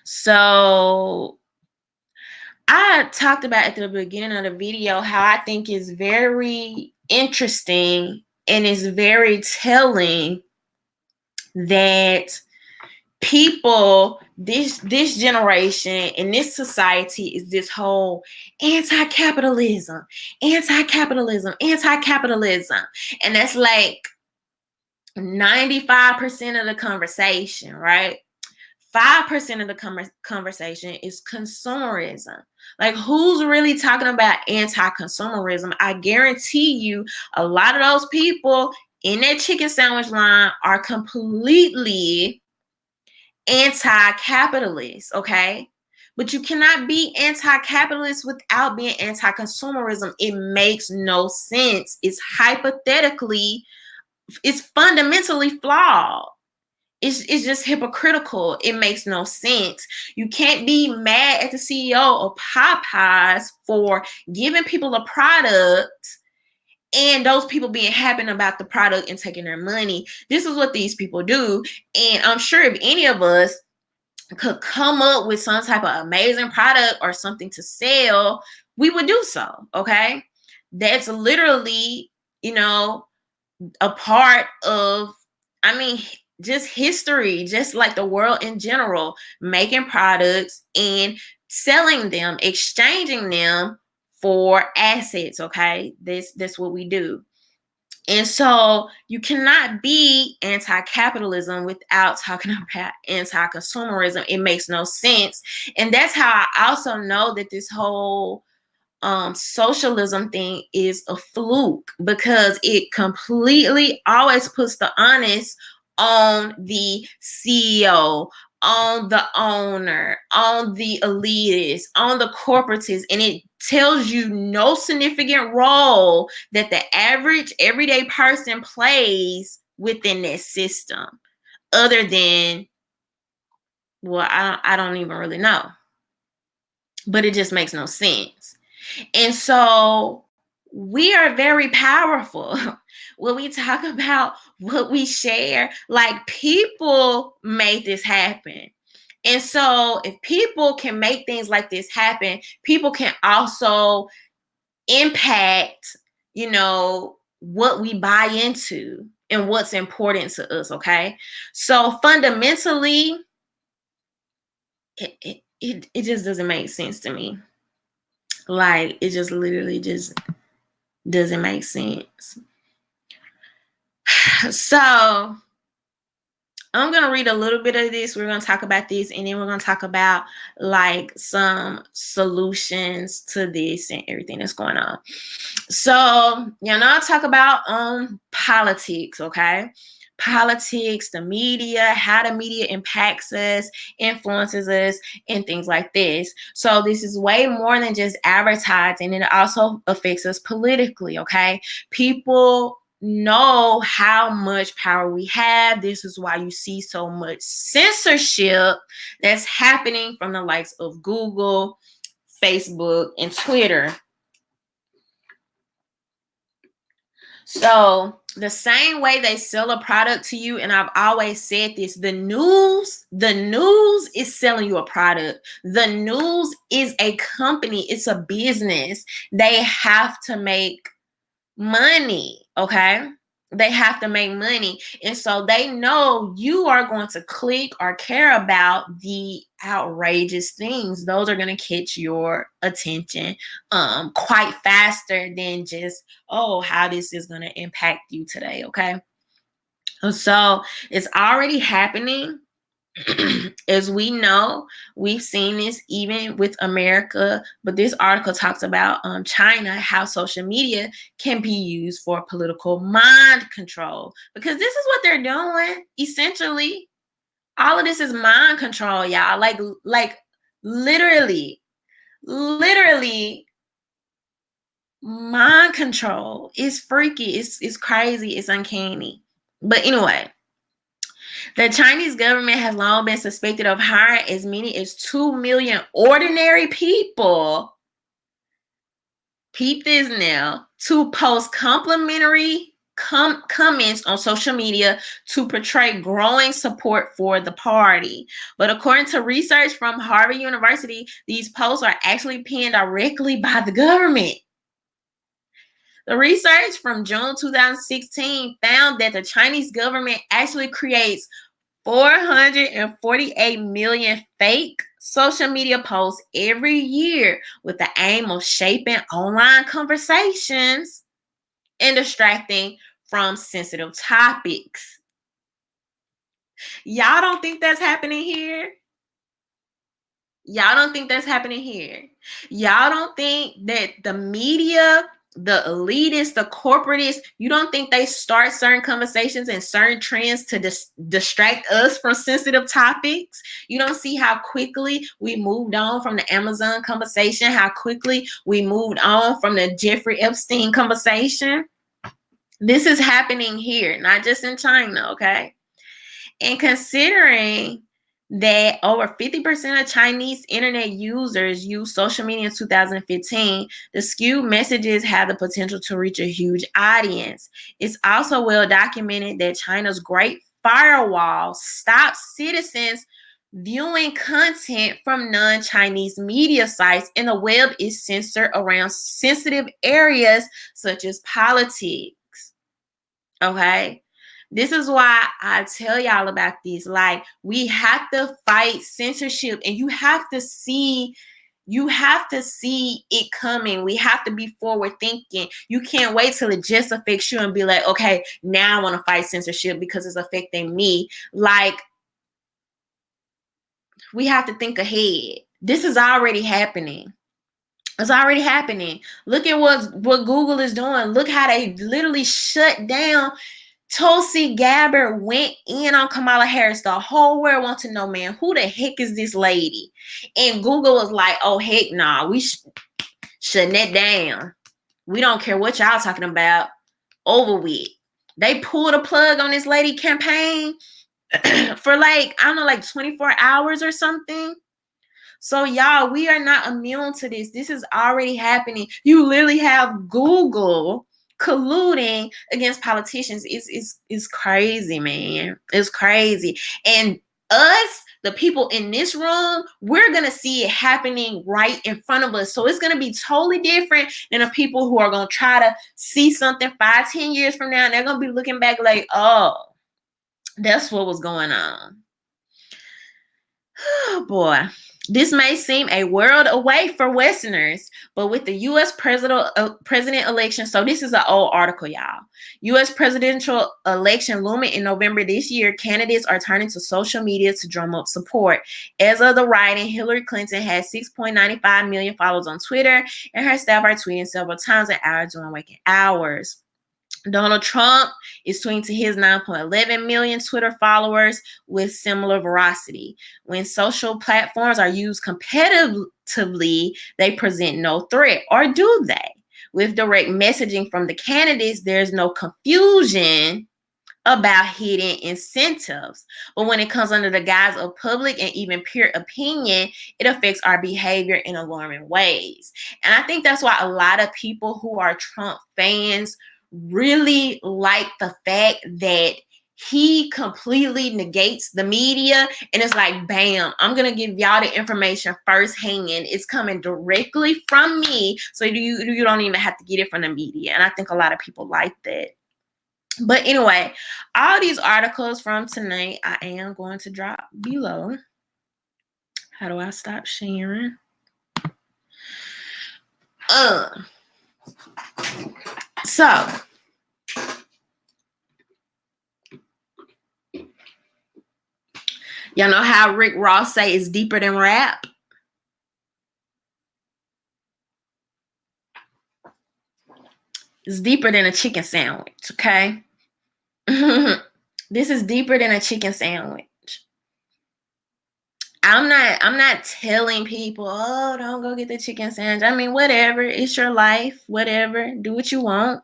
So I talked about at the beginning of the video how I think is very interesting and is very telling that people, this generation and this society is this whole anti-capitalism. And that's like 95% of the conversation, right? 5% of the conversation is consumerism. Like, who's really talking about anti-consumerism? I guarantee you a lot of those people in that chicken sandwich line are completely anti-capitalist, okay? But you cannot be anti-capitalist without being anti-consumerism. It makes no sense. It's fundamentally flawed. It's just hypocritical. It makes no sense. You can't be mad at the CEO of Popeyes for giving people a product and those people being happy about the product and taking their money. This is what these people do. And I'm sure if any of us could come up with some type of amazing product or something to sell, we would do so, okay? That's literally, a part of, just history, just like the world in general, making products and selling them, exchanging them for assets, okay? That's what we do. And so you cannot be anti-capitalism without talking about anti-consumerism. It makes no sense. And that's how I also know that this whole socialism thing is a fluke, because it completely always puts the onus on the CEO, on the owner, on the elitists, on the corporatists, and it tells you no significant role that the average everyday person plays within that system, other than, well, I don't even really know, but it just makes no sense. And so we are very powerful when we talk about what we share. Like, people made this happen. And so if people can make things like this happen, people can also impact, what we buy into and what's important to us, okay? So fundamentally, it just doesn't make sense to me. Like, it just literally just doesn't make sense. So I'm going to read a little bit of this. We're going to talk about this, and then we're going to talk about like some solutions to this and everything that's going on. So, I'll talk about politics, okay? Politics, the media, how the media impacts us, influences us, and things like this. So this is way more than just advertising, and it also affects us politically, okay? People know how much power we have. This is why you see so much censorship that's happening from the likes of Google, Facebook, and Twitter. So the same way they sell a product to you, and I've always said this, the news is selling you a product. The news is a company. It's a business. They have to make money, okay? They have to make money. And so they know you are going to click or care about the outrageous things. Those are going to catch your attention quite faster than just, how this is going to impact you today, okay? So it's already happening. As we know, we've seen this even with America, but this article talks about China, how social media can be used for political mind control, because this is what they're doing. Essentially, all of this is mind control, y'all. Like literally mind control. It's freaky. It's crazy. It's uncanny. But anyway, the Chinese government has long been suspected of hiring as many as 2 million ordinary people, peep this now, to post complimentary comments on social media to portray growing support for the party. But according to research from Harvard University, these posts are actually penned directly by the government. The research from June 2016 found that the Chinese government actually creates 448 million fake social media posts every year with the aim of shaping online conversations and distracting from sensitive topics. Y'all don't think that's happening here? Y'all don't think that's happening here? Y'all don't think that the media, the elitists, the corporatists, you don't think they start certain conversations and certain trends to distract us from sensitive topics? You don't see how quickly we moved on from the Amazon conversation, how quickly we moved on from the Jeffrey Epstein conversation? This is happening here, not just in China, okay? And considering that over 50% of Chinese internet users use social media in 2015, the skewed messages have the potential to reach a huge audience. It's also well documented that China's Great Firewall stops citizens viewing content from non-Chinese media sites, and the web is censored around sensitive areas such as politics. Okay? This is why I tell y'all about this. Like, we have to fight censorship, and you have to see it coming. We have to be forward thinking. You can't wait till it just affects you and be like, okay, now I want to fight censorship because it's affecting me. Like, we have to think ahead. This is already happening. It's already happening. Look at what Google is doing. Look how they literally shut down. Tulsi Gabbard went in on Kamala Harris. The whole world wants to know, man, who the heck is this lady? And Google was like, oh, heck nah, we shutting that down. We don't care what y'all talking about. Over with. They pulled a plug on this lady campaign for like 24 hours or something. So y'all, we are not immune to this. This is already happening. You literally have Google colluding against politicians. It's crazy, man. It's crazy. And us the people in this room, we're going to see it happening right in front of us. So it's going to be totally different than the people who are going to try to see something 5-10 years from now. And they're going to be looking back like, oh, that's what was going on. Oh, boy. This may seem a world away for Westerners, but with the U.S. president election, so this is an old article, y'all. U.S. presidential election looming in November this year, candidates are turning to social media to drum up support. As of the writing, Hillary Clinton has 6.95 million followers on Twitter, and her staff are tweeting several times an hour during waking hours. Donald Trump is tweeting to his 9.11 million Twitter followers with similar veracity. When social platforms are used competitively, they present no threat, or do they? With direct messaging from the candidates, there's no confusion about hidden incentives. But when it comes under the guise of public and even peer opinion, it affects our behavior in alarming ways. And I think that's why a lot of people who are Trump fans really like the fact that he completely negates the media, and it's like, bam, I'm gonna give y'all the information firsthand. It's coming directly from me, so you don't even have to get it from the media. And I think a lot of people like that. But anyway, all these articles from tonight I am going to drop below. How do I stop sharing? So y'all know how Rick Ross say it's deeper than rap? It's deeper than a chicken sandwich, okay? This is deeper than a chicken sandwich. I'm not telling people, oh, don't go get the chicken sandwich. I mean, whatever. It's your life. Whatever. Do what you want.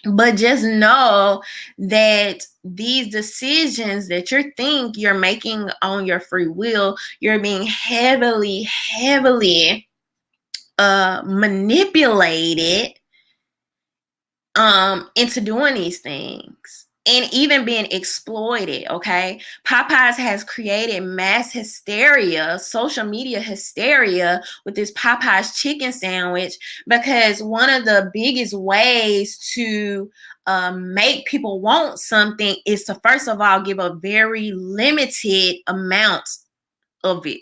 But just know that these decisions that you think you're making on your free will, you're being heavily manipulated into doing these things. And even being exploited, okay? Popeyes has created mass hysteria, social media hysteria with this Popeyes chicken sandwich, because one of the biggest ways to make people want something is to, first of all, give a very limited amount of it,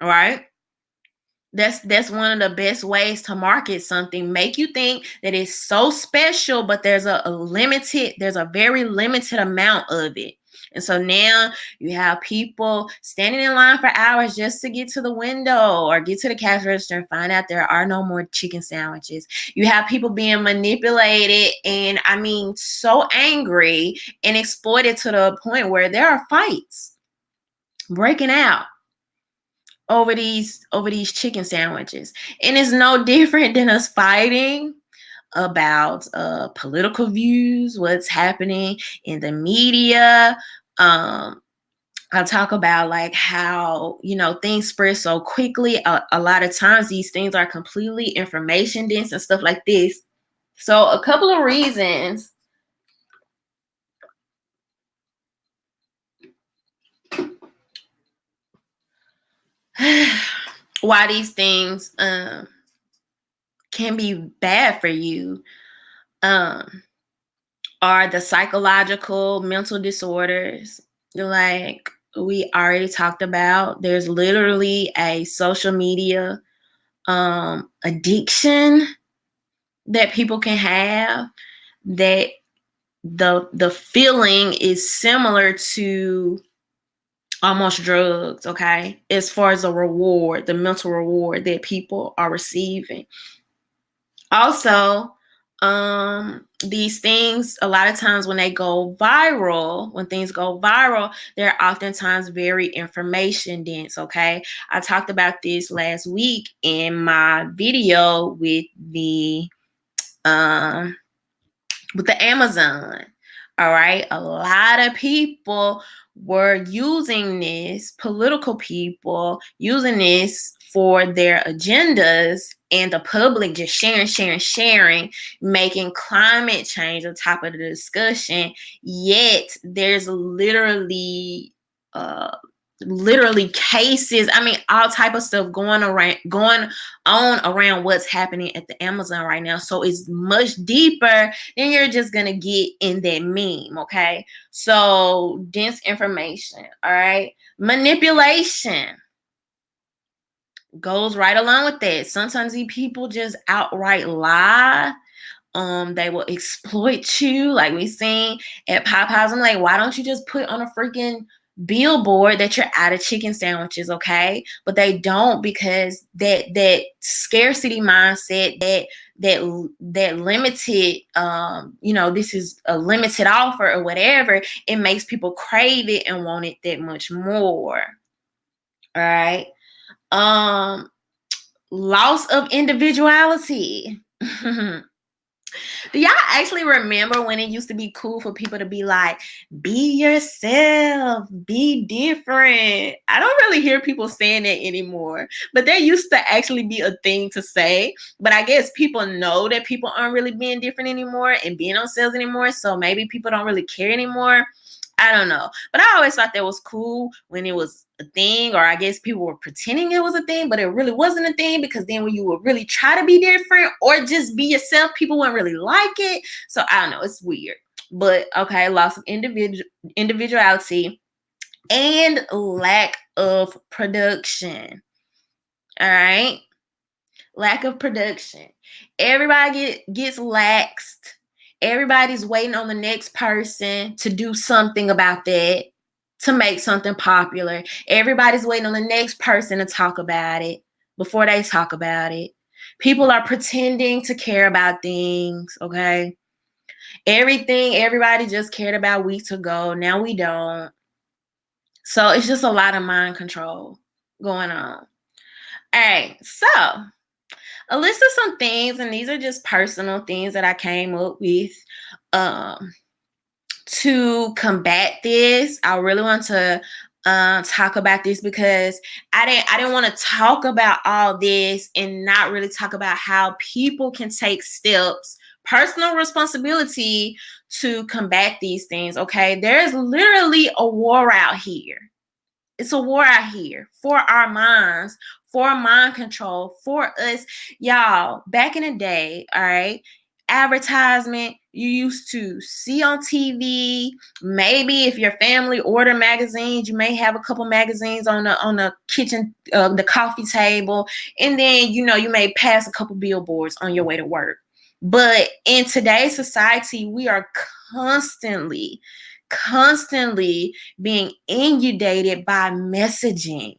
all right? That's one of the best ways to market something. Make you think that it's so special, but there's a very limited amount of it. And so now you have people standing in line for hours just to get to the window or get to the cash register and find out there are no more chicken sandwiches. You have people being manipulated and, I mean, so angry and exploited to the point where there are fights breaking out over these chicken sandwiches. And it's no different than us fighting about political views, what's happening in the media. I talk about like how, things spread so quickly. A lot of times these things are completely information dense and stuff like this. So a couple of reasons why these things can be bad for you are the psychological mental disorders, like we already talked about. There's literally a social media addiction that people can have, that the feeling is similar to almost drugs, okay? As far as the reward, the mental reward that people are receiving. Also, these things, a lot of times when things go viral, they're oftentimes very information dense, okay? I talked about this last week in my video with the Amazon. All right. A lot of people were using this, political people using this for their agendas, and the public just sharing, making climate change on top of the discussion. Yet there's literally literally cases. I mean, all type of stuff going on around what's happening at the Amazon right now. So it's much deeper than you're just gonna get in that meme. Okay, so disinformation, all right, manipulation goes right along with that. Sometimes these people just outright lie. They will exploit you, like we seen at Popeyes. I'm like, why don't you just put on a freaking billboard that you're out of chicken sandwiches, okay? But they don't, because that scarcity mindset, that limited, this is a limited offer or whatever, it makes people crave it and want it that much more. All right. Loss of individuality. Do y'all actually remember when it used to be cool for people to be like, be yourself, be different? I don't really hear people saying that anymore, but there used to actually be a thing to say. But I guess people know that people aren't really being different anymore and being themselves anymore. So maybe people don't really care anymore. I don't know. But I always thought that was cool when it was a thing, or I guess people were pretending it was a thing, but it really wasn't a thing, because then when you would really try to be different or just be yourself, people wouldn't really like it. So I don't know. It's weird. But okay, loss of individuality and lack of production. All right. Lack of production. Everybody gets laxed. Everybody's waiting on the next person to do something about that, to make something popular. Everybody's waiting on the next person to talk about it before they talk about it. People are pretending to care about things, okay? Everything everybody just cared about weeks ago, now we don't. So it's just a lot of mind control going on. All right, so a list of some things, and these are just personal things that I came up with to combat this. I really want to talk about this, because I didn't want to talk about all this and not really talk about how people can take steps, personal responsibility, to combat these things. Okay, there is literally a war out here. It's a war out here for our minds, for mind control, for us. Y'all, back in the day, all right, advertisement you used to see on TV. Maybe if your family order magazines, you may have a couple magazines on the kitchen, the coffee table, and then you may pass a couple billboards on your way to work. But in today's society, we are constantly being inundated by messaging.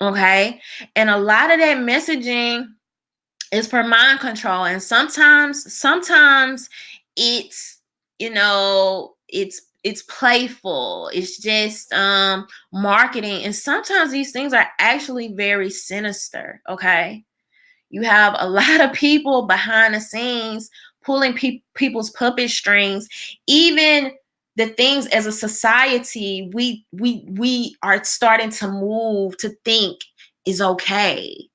Okay. And a lot of that messaging is for mind control. And sometimes it's, it's playful. It's just marketing. And sometimes these things are actually very sinister. Okay. You have a lot of people behind the scenes pulling people's puppet strings. Even the things as a society we are starting to move to think is okay.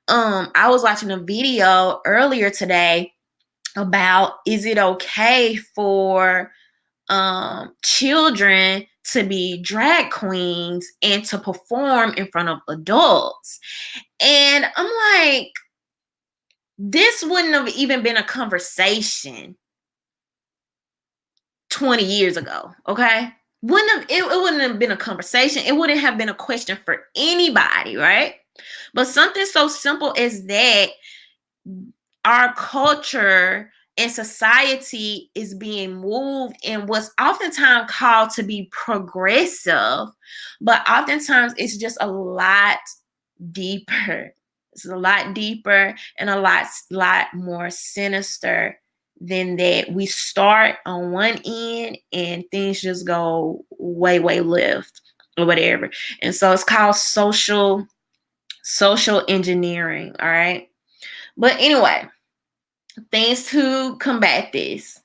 I was watching a video earlier today about, is it okay for children to be drag queens and to perform in front of adults? And I'm like, this wouldn't have even been a conversation 20 years ago, okay? It wouldn't have been a conversation. It wouldn't have been a question for anybody, right? But something so simple as that, our culture and society is being moved in what's oftentimes called to be progressive, but oftentimes it's just a lot deeper. It's a lot deeper and a lot more sinister than that. We start on one end and things just go way left or whatever. And so it's called social engineering. All right. But anyway, things to combat this.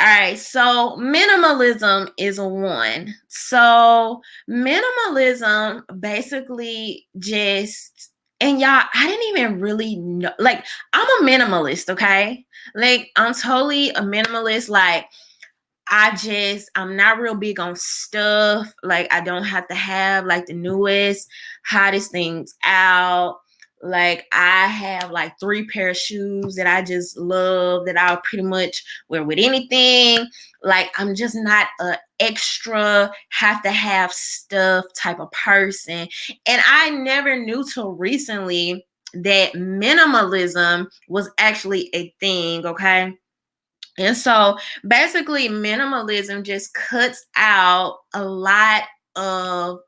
All right, so minimalism is one. So minimalism basically just, and y'all, I didn't even really know, like, I'm a minimalist, okay? Like, I'm totally a minimalist. Like, I'm not real big on stuff. Like, I don't have to have like the newest, hottest things out. Like, I have like 3 pair of shoes that I just love that I'll pretty much wear with anything. Like, I'm just not a extra have to have stuff type of person. And I never knew till recently that minimalism was actually a thing, okay? And so basically, minimalism just cuts out a lot of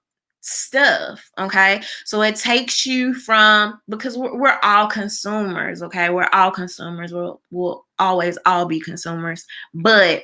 stuff. Okay. So it takes you from, because we're all consumers. Okay. We're all consumers. We'll always all be consumers. But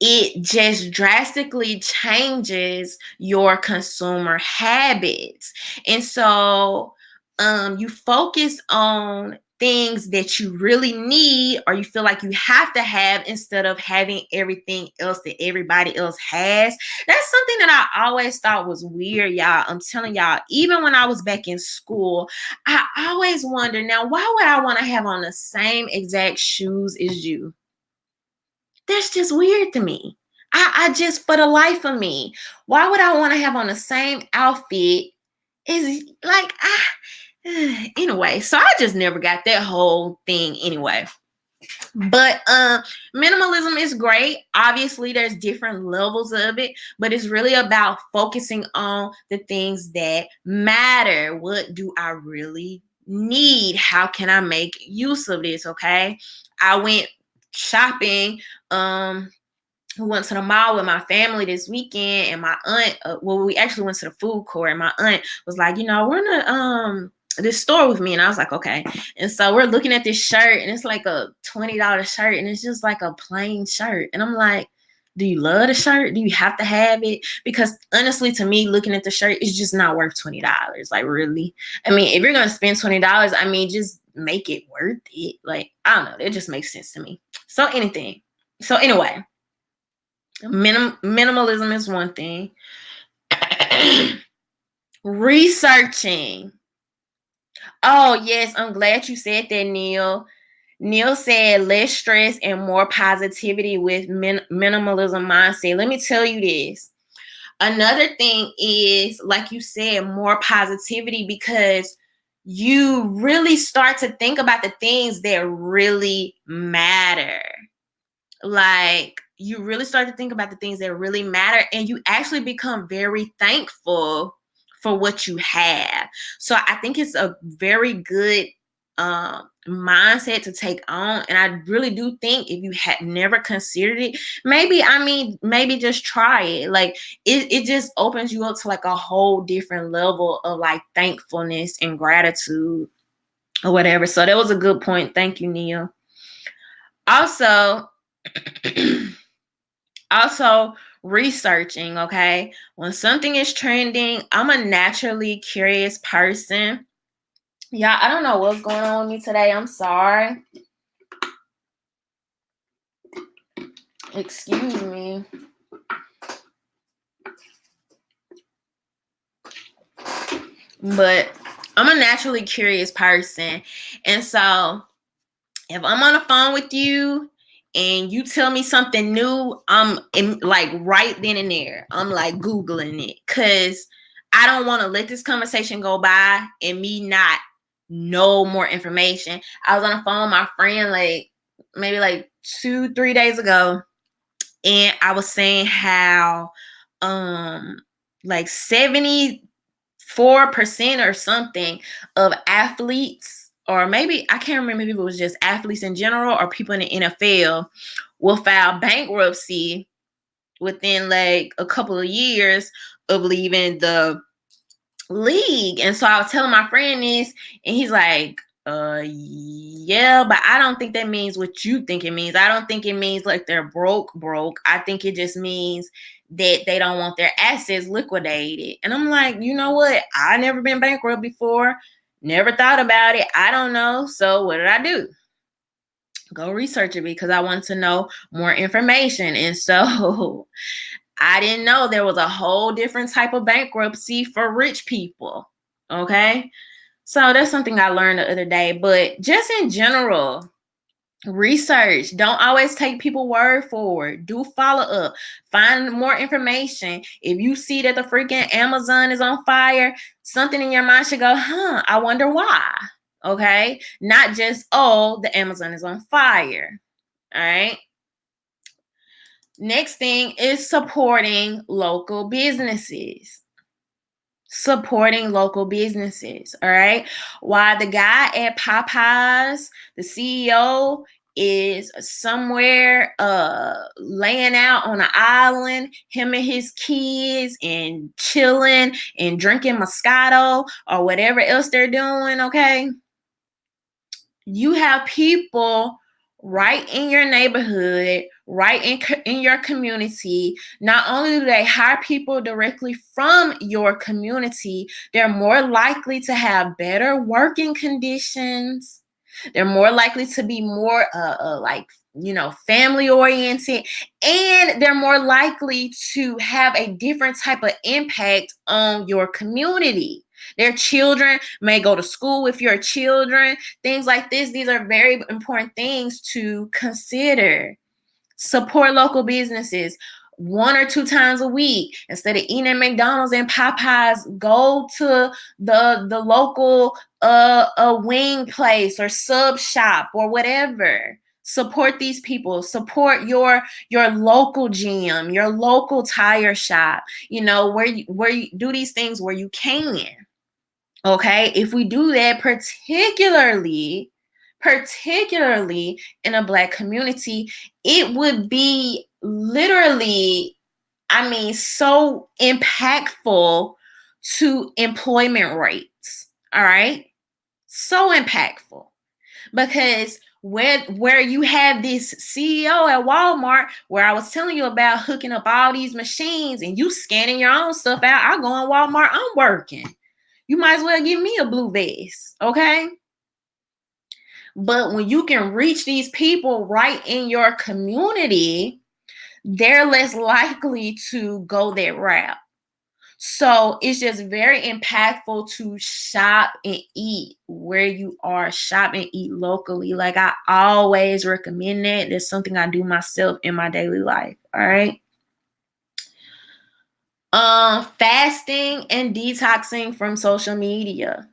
it just drastically changes your consumer habits. And so you focus on things that you really need or you feel like you have to have instead of having everything else that everybody else has. That's something that I always thought was weird, y'all. I'm telling y'all, even when I was back in school, I always wondered, now, why would I want to have on the same exact shoes as you? That's just weird to me. I just, for the life of me, why would I want to have on the same outfit? Is like, anyway, so I just never got that whole thing anyway. But minimalism is great. Obviously, there's different levels of it, but it's really about focusing on the things that matter. What do I really need? How can I make use of this? Okay. I went shopping. We went to the mall with my family this weekend, and my aunt, we actually went to the food court, and my aunt was like, we're in this store with me. And I was like, okay. And so we're looking at this shirt, and it's like a $20 shirt, and it's just like a plain shirt. And I'm like, do you love the shirt? Do you have to have it? Because honestly, to me, looking at the shirt, it's just not worth $20. Like, really? I mean, if you're going to spend $20, I mean, just make it worth it. Like, I don't know. It just makes sense to me. So anyway, minimalism is one thing. Researching. Oh, yes, I'm glad you said that, Neil. Neil said less stress and more positivity with minimalism mindset. Let me tell you this. Another thing is, like you said, more positivity, because you really start to think about the things that really matter. Like, you really start to think about the things that really matter, and you actually become very thankful for what you have. So I think it's a very good mindset to take on. And I really do think if you had never considered it, maybe just try it. Like, it just opens you up to like a whole different level of like thankfulness and gratitude or whatever. So that was a good point. Thank you, Neil. Also, also researching. Okay, when something is trending, I'm a naturally curious person. Yeah, I don't know what's going on with me today. I'm sorry. Excuse me. But I'm a naturally curious person. And so if I'm on the phone with you and you tell me something new, I'm like right then and there, I'm like Googling it, because I don't want to let this conversation go by and me not know more information. I was on the phone with my friend like maybe like 2-3 days ago, and I was saying how like 74% or something of athletes, or maybe I can't remember if it was just athletes in general or people in the NFL, will file bankruptcy within like a couple of years of leaving the league. And so I was telling my friend this, and he's like, yeah, but I don't think that means what you think it means. I don't think it means like they're broke. I think it just means that they don't want their assets liquidated. And I'm like, you know what? I never been bankrupt before. Never thought about it. I don't know. So what did I do? Go research it, because I wanted to know more information. And so I didn't know there was a whole different type of bankruptcy for rich people. Okay. So that's something I learned the other day. But just in general, Research. Don't always take people's word for it. Do follow up. Find more information. If you see that the freaking Amazon is on fire, something in your mind should go, I wonder why. Okay? Not just, oh, the Amazon is on fire. All right? Next thing is supporting local businesses. Supporting local businesses. All right. While the guy at Popeyes, the CEO, is somewhere laying out on an island, him and his kids, and chilling and drinking Moscato or whatever else they're doing. Okay. You have people right in your neighborhood, right in your community. Not only do they hire people directly from your community, they're more likely to have better working conditions. They're more likely to be more family oriented, and they're more likely to have a different type of impact on your community. Their children may go to school with your children, things like this. These are very important things to consider. Support local businesses 1 or 2 times a week. Instead of eating at McDonald's and Popeyes, go to the local a wing place or sub shop or whatever. Support these people. Support your local gym, your local tire shop. Where you do these things where you can. Okay, if we do that, particularly in a Black community, it would be literally, so impactful to employment rates. All right, so impactful, because where you have this CEO at Walmart, where I was telling you about hooking up all these machines and you scanning your own stuff out. I go in Walmart, I'm working. You might as well give me a blue vest, okay? But when you can reach these people right in your community, they're less likely to go that route. So it's just very impactful to shop and eat where you are. Shop and eat locally. Like, I always recommend that. That's something I do myself in my daily life. All right. Fasting and detoxing from social media.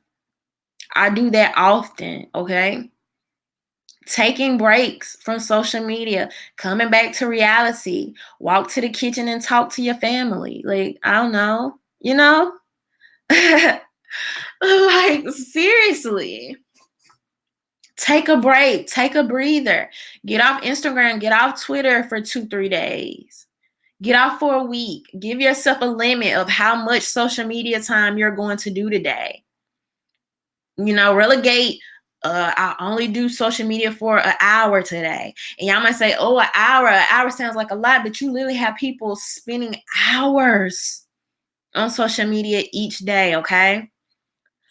I do that often, okay? Taking breaks from social media, coming back to reality, walk to the kitchen and talk to your family. Like, I don't know, like, seriously. Take a break, take a breather. Get off Instagram, get off Twitter for 2-3 days. Get off for a week. Give yourself a limit of how much social media time you're going to do today. Relegate, I only do social media for an hour today. And y'all might say, oh, an hour sounds like a lot, but you literally have people spending hours on social media each day, okay?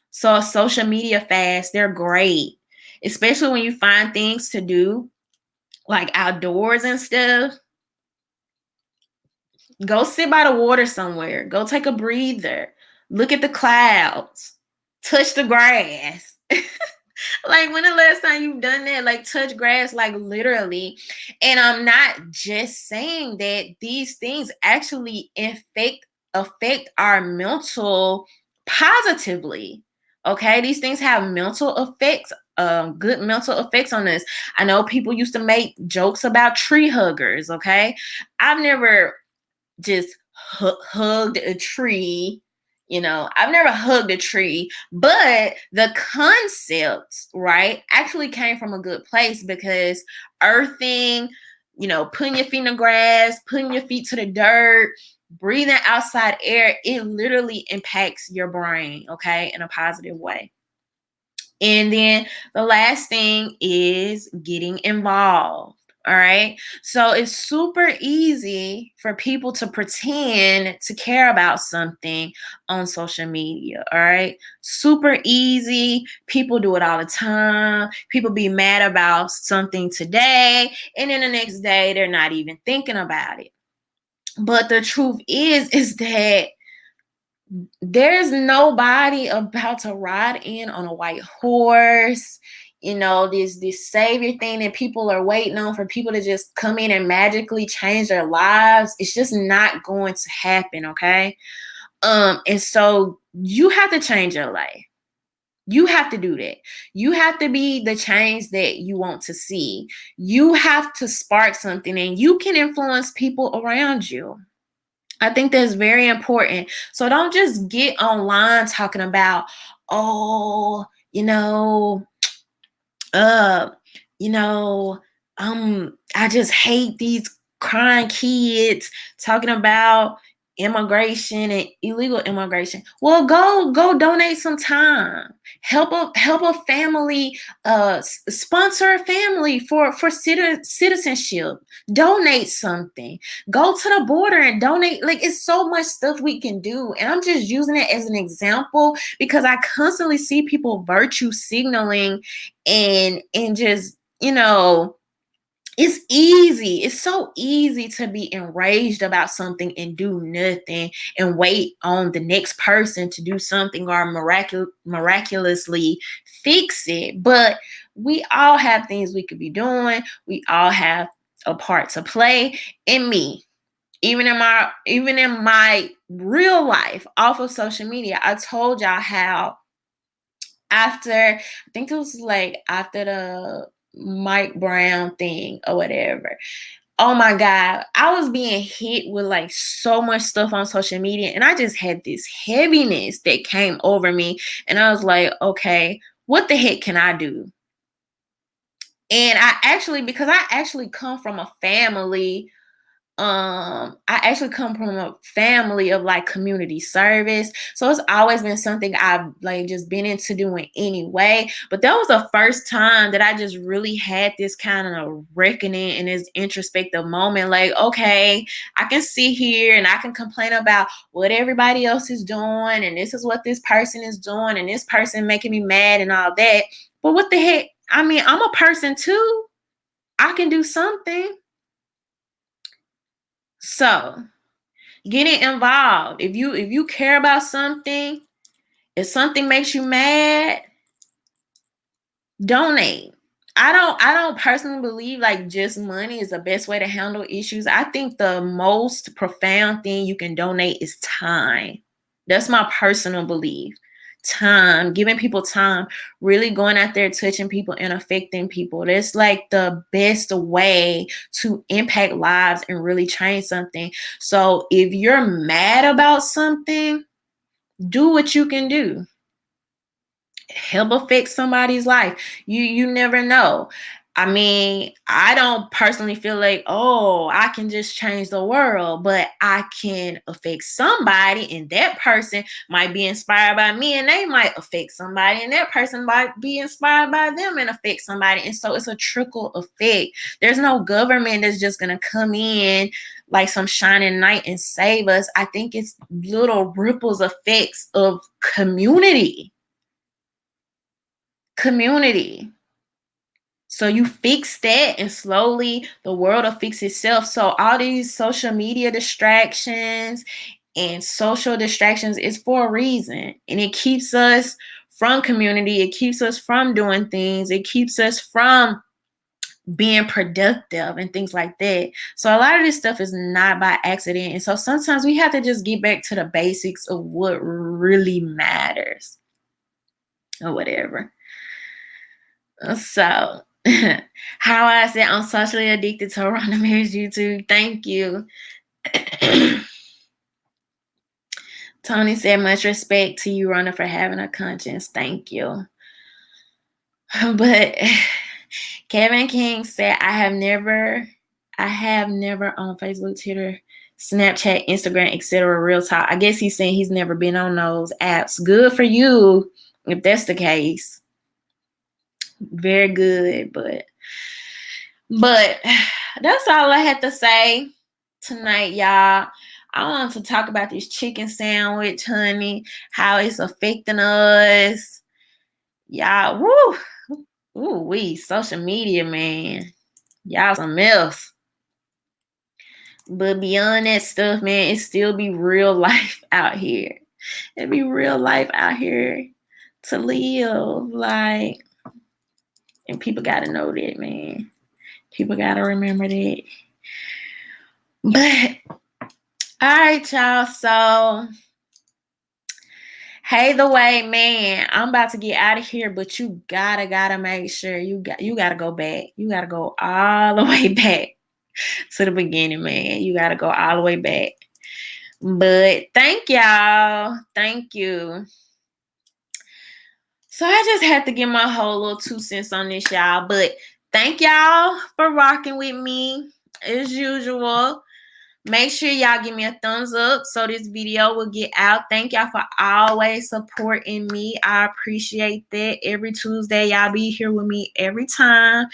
So a social media fast, they're great, especially when you find things to do, like outdoors and stuff. Go sit by the water somewhere. Go take a breather. Look at the clouds. Touch the grass. Like, when the last time you've done that? Like, touch grass, like, literally. And I'm not just saying that. These things actually affect our mental positively. Okay, these things have mental effects, good mental effects on us. I know people used to make jokes about tree huggers. Okay, I've never just hugged a tree. I've never hugged a tree, but the concept, right, actually came from a good place, because earthing, putting your feet in the grass, putting your feet to the dirt, breathing outside air, it literally impacts your brain, okay, in a positive way. And then the last thing is getting involved. All right. So it's super easy for people to pretend to care about something on social media. All right. Super easy. People do it all the time. People be mad about something today, and then the next day they're not even thinking about it. But the truth is that there's nobody about to ride in on a white horse this savior thing that people are waiting on for people to just come in and magically change their lives. It's just not going to happen, okay? And so you have to change your life. You have to do that. You have to be the change that you want to see. You have to spark something, and you can influence people around you. I think that's very important. So don't just get online talking about, oh, uh, you know, I just hate these crying kids talking about immigration and illegal immigration. Well, go donate some time. Help a family, sponsor a family for citizenship. Donate something. Go to the border and donate. Like, it's so much stuff we can do. And I'm just using it as an example because I constantly see people virtue signaling and just, it's easy. It's so easy to be enraged about something and do nothing and wait on the next person to do something or miraculously fix it. But we all have things we could be doing. We all have a part to play. In me, even in my real life off of social media, I told y'all how after, I think it was like after the Mike Brown thing or whatever. Oh my God, I was being hit with like so much stuff on social media, and I just had this heaviness that came over me, and I was like, okay, what the heck can I do? And because I actually come from a family, of like community service, so it's always been something I've like just been into doing anyway. But that was the first time that I just really had this kind of reckoning and this introspective moment, like, okay, I can sit here and I can complain about what everybody else is doing, and this is what this person is doing, and this person making me mad and all that, but what the heck, I mean, I'm a person too. I can do something. So getting involved. If you care about something, if something makes you mad, donate. I don't personally believe like just money is the best way to handle issues. I think the most profound thing you can donate is time. That's my personal belief. Time, giving people time, really going out there, touching people and affecting people. That's like the best way to impact lives and really change something. So if you're mad about something, do what you can do. Help affect somebody's life. You never know. I mean, I don't personally feel like, oh, I can just change the world, but I can affect somebody, and that person might be inspired by me, and they might affect somebody, and that person might be inspired by them and affect somebody. And so it's a trickle effect. There's no government that's just going to come in like some shining knight and save us. I think it's little ripples effects of community. So you fix that, and slowly the world will fix itself. So all these social media distractions and social distractions is for a reason, and it keeps us from community. It keeps us from doing things. It keeps us from being productive and things like that. So a lot of this stuff is not by accident. And so sometimes we have to just get back to the basics of what really matters or whatever. So, how I said I'm socially addicted to RhondaMary's YouTube. Thank you. Tony said, much respect to you, Rhonda, for having a conscience. Thank you. But Kevin King said, I have never on Facebook, Twitter, Snapchat, Instagram, etc. Real talk. I guess he's saying he's never been on those apps. Good for you if that's the case. Very good, but that's all I had to say tonight, y'all. I want to talk about this chicken sandwich, honey, how it's affecting us. Y'all, we social media, man. Y'all some else. But beyond that stuff, man, it still be real life out here. It be real life out here to live. Like, And people got to know that, man. People got to remember that. But, all right, y'all. So, hey, the way, man, I'm about to get out of here, but you gotta make sure you gotta go back. You gotta go all the way back to the beginning, man. You gotta go all the way back. But thank y'all. Thank you. So I just had to give my whole little 2 cents on this, y'all. But thank y'all for rocking with me as usual. Make sure y'all give me a thumbs up so this video will get out. Thank y'all for always supporting me. I appreciate that. Every Tuesday, y'all be here with me every time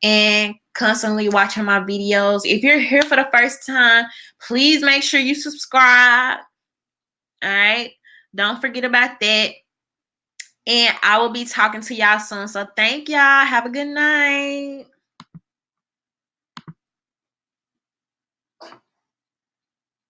and constantly watching my videos. If you're here for the first time, please make sure you subscribe. All right? Don't forget about that. And I will be talking to y'all soon. So thank y'all. Have a good night.